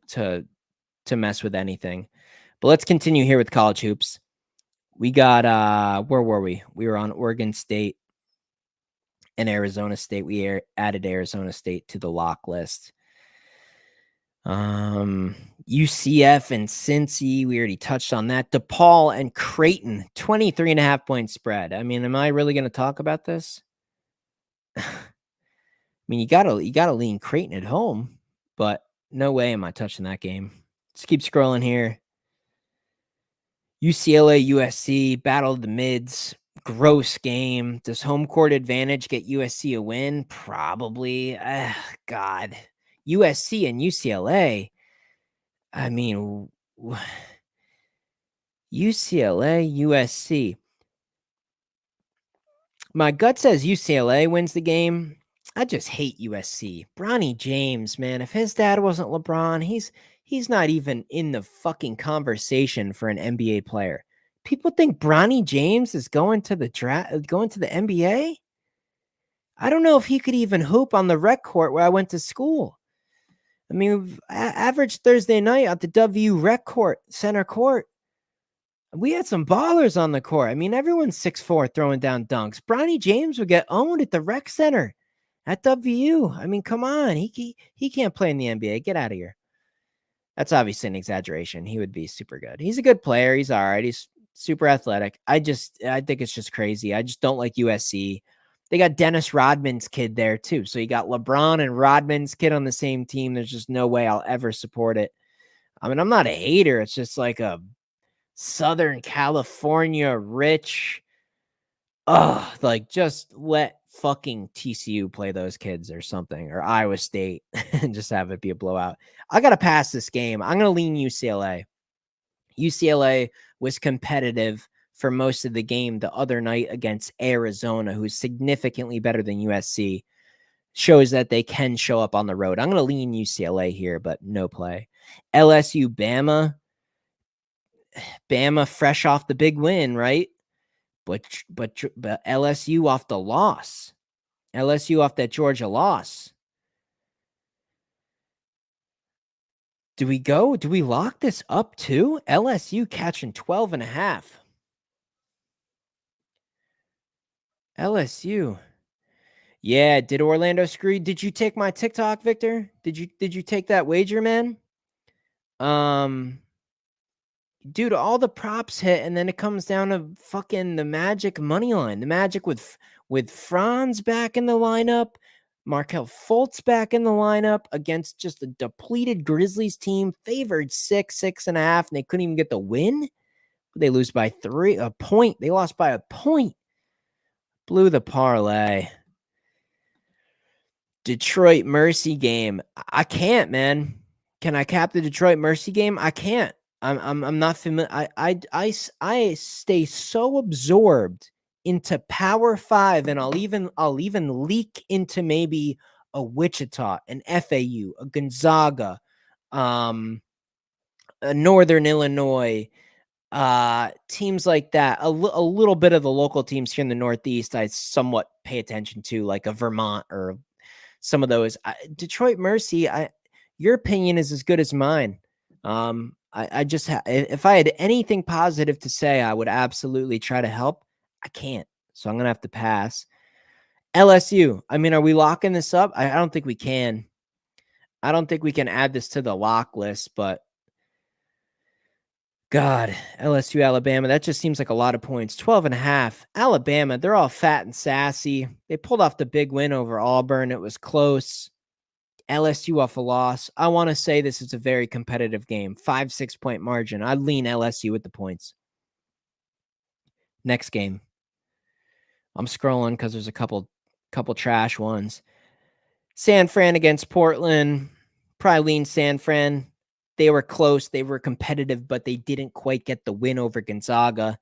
mess with anything. But let's continue here with college hoops. We got where were we? We were on Oregon State and Arizona State. We added Arizona State to the lock list. UCF and Cincy, we already touched on that. DePaul and Creighton, 23.5 point spread. I mean, am I really going to talk about this? I mean, you gotta lean Creighton at home, but no way am I touching that game. Let's keep scrolling here. UCLA, USC, battle of the mids, gross game. Does home court advantage get USC a win? Probably. God, USC and UCLA. I mean, UCLA, USC. My gut says UCLA wins the game. I just hate USC. Bronny James, man. If his dad wasn't LeBron, he's not even in the fucking conversation for an NBA player. People think Bronny James is going to the NBA. I don't know if he could even hoop on the rec court where I went to school. I mean, average Thursday night at the W rec court, center court. We had some ballers on the court. I mean, everyone's 6'4" throwing down dunks. Bronny James would get owned at the rec center at WU. I mean, come on. He can't play in the NBA. Get out of here. That's obviously an exaggeration. He would be super good. He's a good player. He's all right. He's super athletic. I think it's just crazy. I just don't like USC. They got Dennis Rodman's kid there too. So you got LeBron and Rodman's kid on the same team. There's just no way I'll ever support it. I mean, I'm not a hater. It's just like a Southern California rich. Like just let fucking TCU play those kids or something, or Iowa State, and just have it be a blowout. I got to pass this game. I'm going to lean UCLA. UCLA was competitive for most of the game the other night against Arizona, who's significantly better than USC. Shows that they can show up on the road. I'm going to lean UCLA here, but no play. LSU, Bama. Bama fresh off the big win, right? But LSU off the loss. LSU off that Georgia loss. Do we go? Do we lock this up too? LSU catching 12.5. LSU. Yeah, did Orlando screw you? Did you take my TikTok, Victor? Did you take that wager, man? Dude, all the props hit, and then it comes down to fucking the Magic money line. The Magic with Franz back in the lineup, Markel Fultz back in the lineup against just a depleted Grizzlies team, favored 6.5, and they couldn't even get the win. They lose by a point. They lost by a point. Blew the parlay. Detroit Mercy game. I can't, man. Can I cap the Detroit Mercy game? I can't. I'm not familiar. I stay so absorbed into Power 5, and I'll even leak into maybe a Wichita, an FAU, a Gonzaga, a Northern Illinois, teams like that. A little bit of the local teams here in the Northeast I somewhat pay attention to, like a Vermont or some of those. Detroit Mercy, your opinion is as good as mine. I just if I had anything positive to say, I would absolutely try to help. I can't, so I'm gonna have to pass. LSU. I mean, are we locking this up? I don't think we can. I don't think we can add this to the lock list, but God, LSU, Alabama, that just seems like a lot of points. 12.5. Alabama, they're all fat and sassy. They pulled off the big win over Auburn. It was close. LSU off a loss. I want to say this is a very competitive game. 5-6 point margin. I'd lean LSU with the points. Next game. I'm scrolling because there's a couple trash ones. San Fran against Portland. Probably lean San Fran. They were close. They were competitive, but they didn't quite get the win over Gonzaga.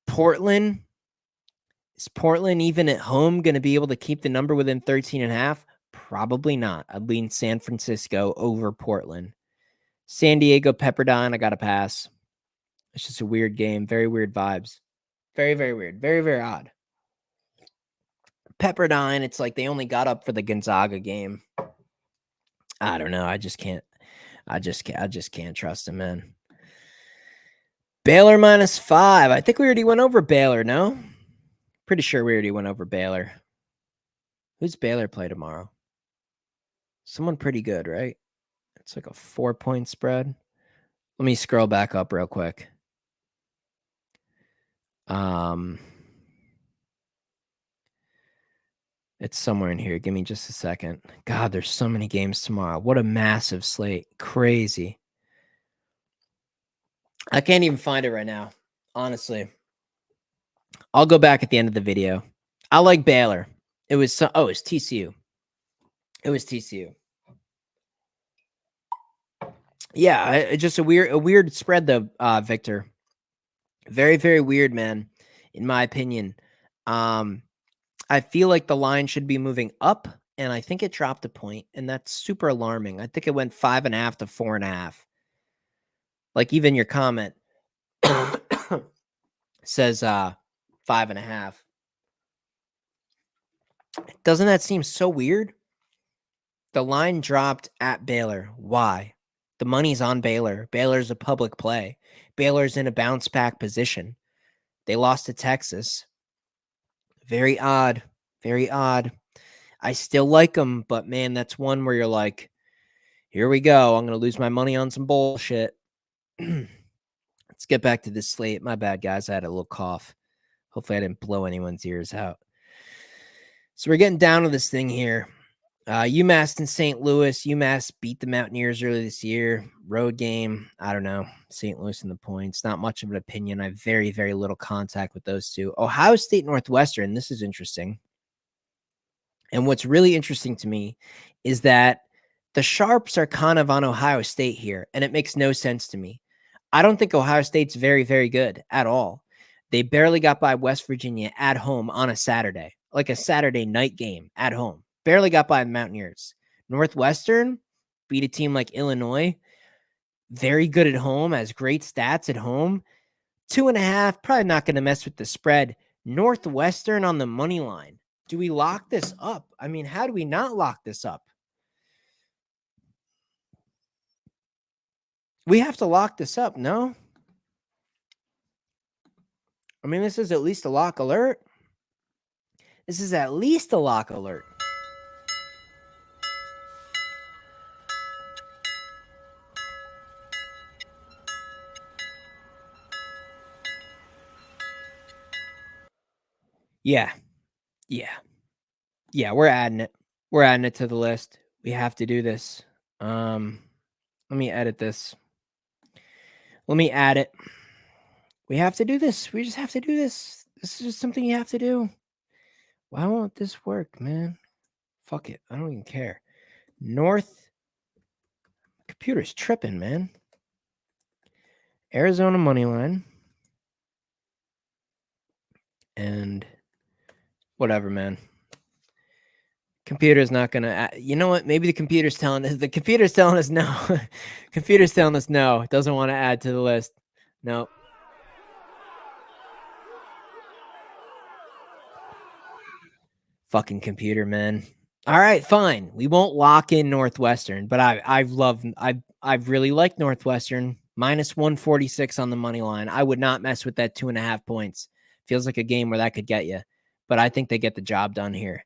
Portland. Is Portland even at home going to be able to keep the number within 13.5? Probably not. I'd lean San Francisco over Portland. San Diego, Pepperdine, I got to pass. It's just a weird game. Very weird vibes. Very, very weird. Very, very odd. Pepperdine, it's like they only got up for the Gonzaga game. I don't know. I just can't trust him, man. Baylor -5. I think we already went over Baylor, no? Pretty sure we already went over Baylor. Who's Baylor play tomorrow? Someone pretty good, right? It's like a 4-point spread. Let me scroll back up real quick. It's somewhere in here. Give me just a second. God, there's so many games tomorrow. What a massive slate. Crazy. I can't even find it right now, honestly. I'll go back at the end of the video. I like Baylor. It was it's TCU. It was TCU. Yeah, just a weird spread though, Victor. Very, very weird, man, in my opinion. I feel like the line should be moving up, and I think it dropped a point, and that's super alarming. I think it went 5.5 to 4.5. Like even your comment says 5.5. Doesn't that seem so weird? The line dropped at Baylor. Why? The money's on Baylor. Baylor's a public play. Baylor's in a bounce back position. They lost to Texas. Very odd. Very odd. I still like them, but man, that's one where you're like, here we go. I'm going to lose my money on some bullshit. Let's get back to this slate. My bad, guys. I had a little cough. Hopefully I didn't blow anyone's ears out. So we're getting down to this thing here. UMass and St. Louis. UMass beat the Mountaineers earlier this year. Road game. I don't know. St. Louis and the points. Not much of an opinion. I have very, very little contact with those two. Ohio State Northwestern. This is interesting. And what's really interesting to me is that the Sharps are kind of on Ohio State here, and it makes no sense to me. I don't think Ohio State's very, very good at all. They barely got by West Virginia at home on a Saturday, like a Saturday night game at home. Barely got by the Mountaineers. Northwestern beat a team like Illinois. Very good at home, has great stats at home. 2.5, probably not going to mess with the spread. Northwestern on the money line. Do we lock this up? I mean, how do we not lock this up? We have to lock this up, no? I mean, this is at least a lock alert. This is at least a lock alert. Yeah. Yeah. Yeah, we're adding it. We're adding it to the list. We have to do this. Let me edit this. Let me add it. We have to do this. We just have to do this. This is just something you have to do. Why won't this work, man? Fuck it. I don't even care. North. Computer's tripping, man. Arizona money line. And whatever, man. Computer's not gonna. You know what? Maybe the computer's telling us. The computer's telling us no. Computer's telling us no. Doesn't want to add to the list. No. Fucking computer, man. All right, fine. We won't lock in Northwestern, but I've really liked Northwestern. Minus 146 on the money line. I would not mess with that 2.5 points. Feels like a game where that could get you, but I think they get the job done here.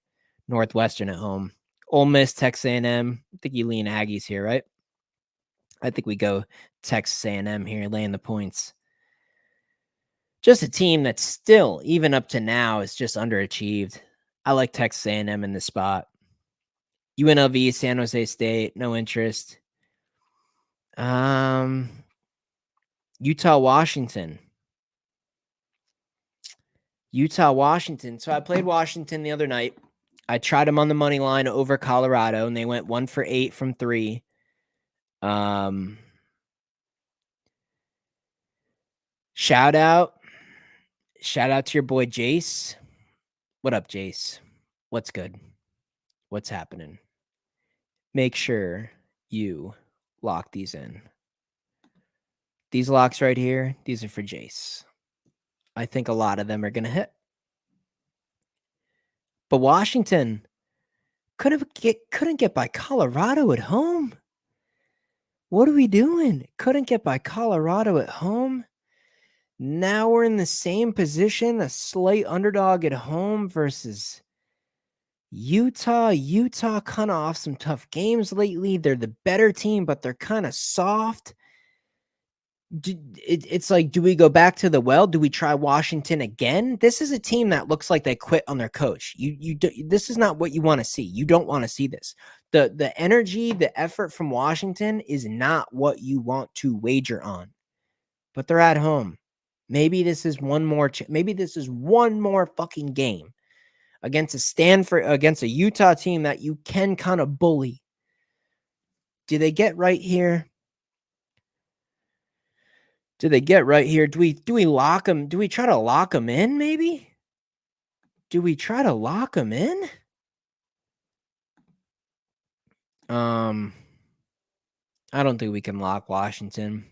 Northwestern at home. Ole Miss, Texas A&M. I think you lean Aggies here, right? I think we go Texas A&M here, laying the points. Just a team that's still, even up to now, is just underachieved. I like Texas A&M in this spot. UNLV, San Jose State, no interest. Utah, Washington. Utah, Washington. So I played Washington the other night. I tried them on the money line over Colorado, and they went 1 for 8 from 3. Shout out to your boy Jace. What up, Jace? What's good? What's happening? Make sure you lock these in. These locks right here, these are for Jace. I think a lot of them are going to hit. But Washington couldn't get by Colorado at home. What are we doing? Couldn't get by Colorado at home. Now we're in the same position, a slight underdog at home versus Utah. Utah kind of off some tough games lately. They're the better team, but they're kind of soft. It's like, do we go back to the well? Do we try Washington again? This is a team that looks like they quit on their coach. This is not what you want to see. You don't want to see this. The energy, the effort from Washington is not what you want to wager on. But they're at home. Maybe this is one more. Maybe this is one more fucking game against a Utah team that you can kind of bully. Do they get right here? Do we lock them? Do we try to lock them in, maybe? Do we try to lock them in? I don't think we can lock Washington.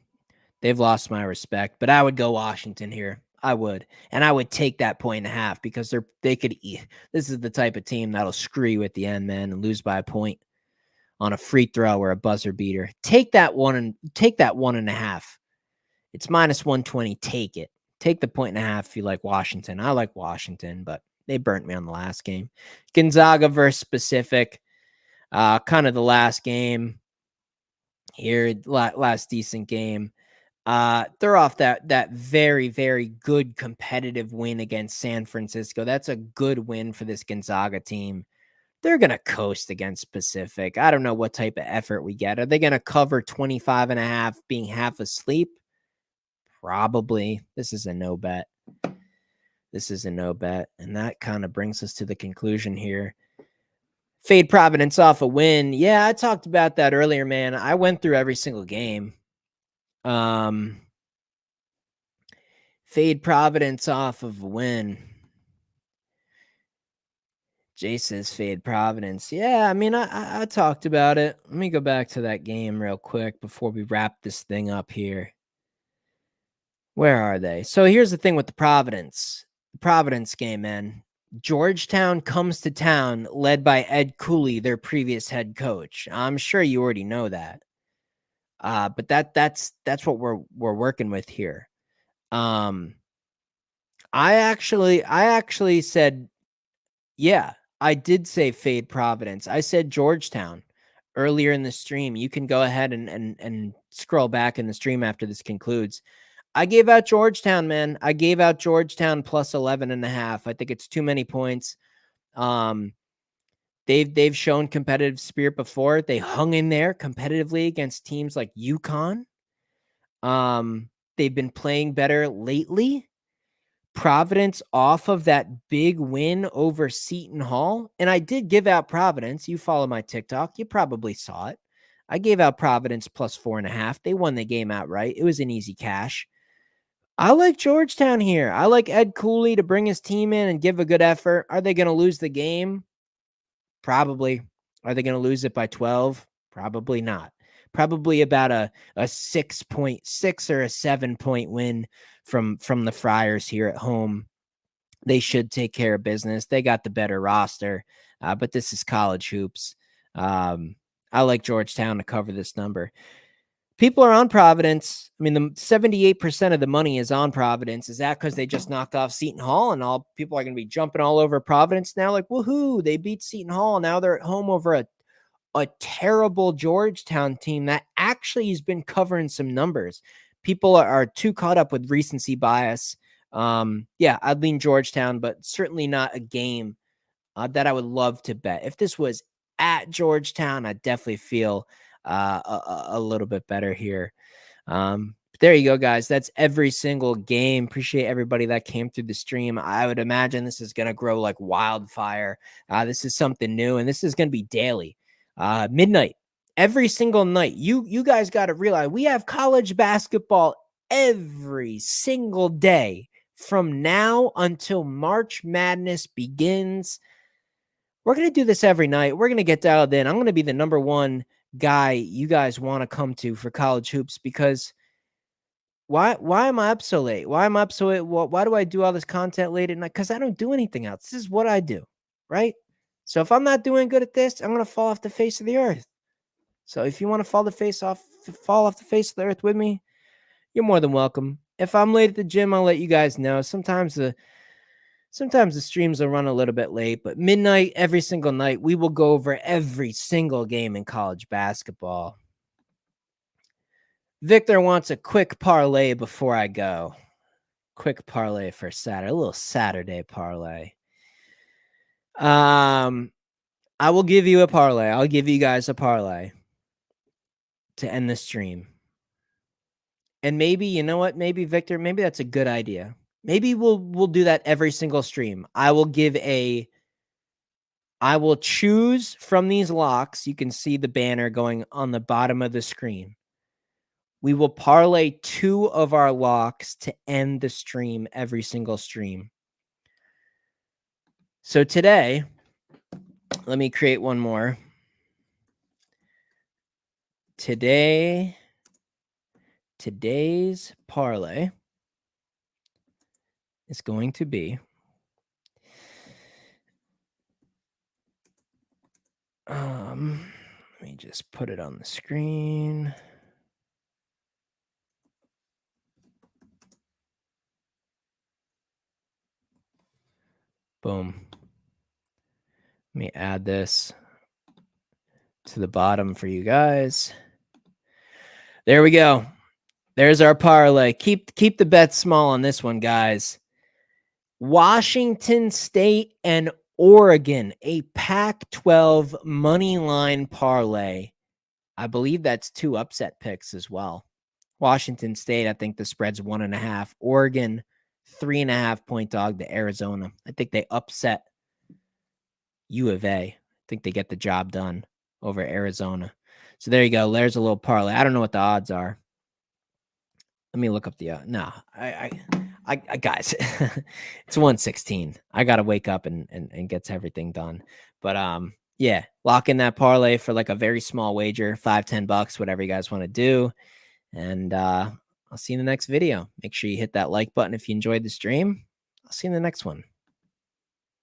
They've lost my respect, but I would go Washington here. I would. And I would take that 1.5 because they could eat. This is the type of team that'll screw you at the end, man, and lose by a point on a free throw or a buzzer beater. Take that 1.5. It's minus 120. Take it. Take the 1.5 if you like Washington. I like Washington, but they burnt me on the last game. Gonzaga versus Pacific. Kind of the last game here. Last decent game. They're off that very, very good competitive win against San Francisco. That's a good win for this Gonzaga team. They're going to coast against Pacific. I don't know what type of effort we get. Are they going to cover 25.5 being half asleep? Probably. This is a no bet. And that kind of brings us to the conclusion here. Fade Providence off a win. Yeah, I talked about that earlier, man. I went through every single game. Fade Providence off of a win. Jay says fade Providence. Yeah, I mean, I talked about it. Let me go back to that game real quick before we wrap this thing up here. Where are they? So here's the thing with the Providence game, man. Georgetown comes to town led by Ed Cooley, their previous head coach. I'm sure you already know that. But that's what we're working with here. I actually said, yeah, I did say fade Providence. I said Georgetown earlier in the stream. You can go ahead and scroll back in the stream after this concludes. I gave out Georgetown, man. I gave out Georgetown plus 11.5. I think it's too many points. They've shown competitive spirit before. They hung in there competitively against teams like UConn. They've been playing better lately. Providence off of that big win over Seton Hall. And I did give out Providence. You follow my TikTok. You probably saw it. I gave out Providence plus 4.5. They won the game outright. It was an easy cash. I like Georgetown here. I like Ed Cooley to bring his team in and give a good effort. Are they going to lose the game? Probably. Are they going to lose it by 12? Probably not. Probably about a 6.6 or a 7-point win from the Friars here at home. They should take care of business. They got the better roster, but this is college hoops. I like Georgetown to cover this number. People are on Providence. I mean, the 78% of the money is on Providence. Is that because they just knocked off Seton Hall and all people are going to be jumping all over Providence now? Like, woohoo, they beat Seton Hall. Now they're at home over a terrible Georgetown team that actually has been covering some numbers. People are too caught up with recency bias. Yeah, I'd lean Georgetown, but certainly not a game that I would love to bet. If this was at Georgetown, I'd definitely feel a little bit better here. There you go, guys. That's every single game. Appreciate everybody that came through the stream. I would imagine this is going to grow like wildfire. This is something new, and this is going to be daily, midnight, every single night. You guys got to realize we have college basketball every single day from now until March Madness begins. We're going to do this every night. We're going to get dialed in. I'm going to be the number one guy you guys want to come to for college hoops, because why am I up so late? Why am I up so late? Why do I do all this content late at night? Because I don't do anything else. This is what I do, right? So if I'm not doing good at this, I'm going to fall off the face of the earth. So if you want to fall off the face of the earth with me, you're more than welcome. If I'm late at the gym, I'll let you guys know. Sometimes the streams will run a little bit late, but midnight every single night, we will go over every single game in college basketball. Victor wants a quick parlay before I go. Quick parlay for Saturday, a little Saturday parlay. I will give you a parlay. I'll give you guys a parlay to end the stream. And maybe, you know what? Maybe Victor, maybe that's a good idea. Maybe we'll do that every single stream. I will choose from these locks. You can see the banner going on the bottom of the screen. We will parlay 2 of our locks to end the stream every single stream. So today, let me create one more. Today's parlay is going to be let me just put it on the screen. Boom. Let me add this to the bottom for you guys. There we go. There's our parlay. Keep the bets small on this one, guys. Washington State and Oregon, a Pac-12 money line parlay. I believe that's 2 upset picks as well. Washington State, I think the spread's 1.5. Oregon, 3.5 point dog to Arizona. I think they upset U of A. I think they get the job done over Arizona. So there you go. There's a little parlay. I don't know what the odds are. Let me look up the no. I guys, it's 116. I gotta wake up and get everything done. But yeah, lock in that parlay for like a very small wager, $5-10, whatever you guys want to do. And I'll see you in the next video. Make sure you hit that like button if you enjoyed the stream. I'll see you in the next one.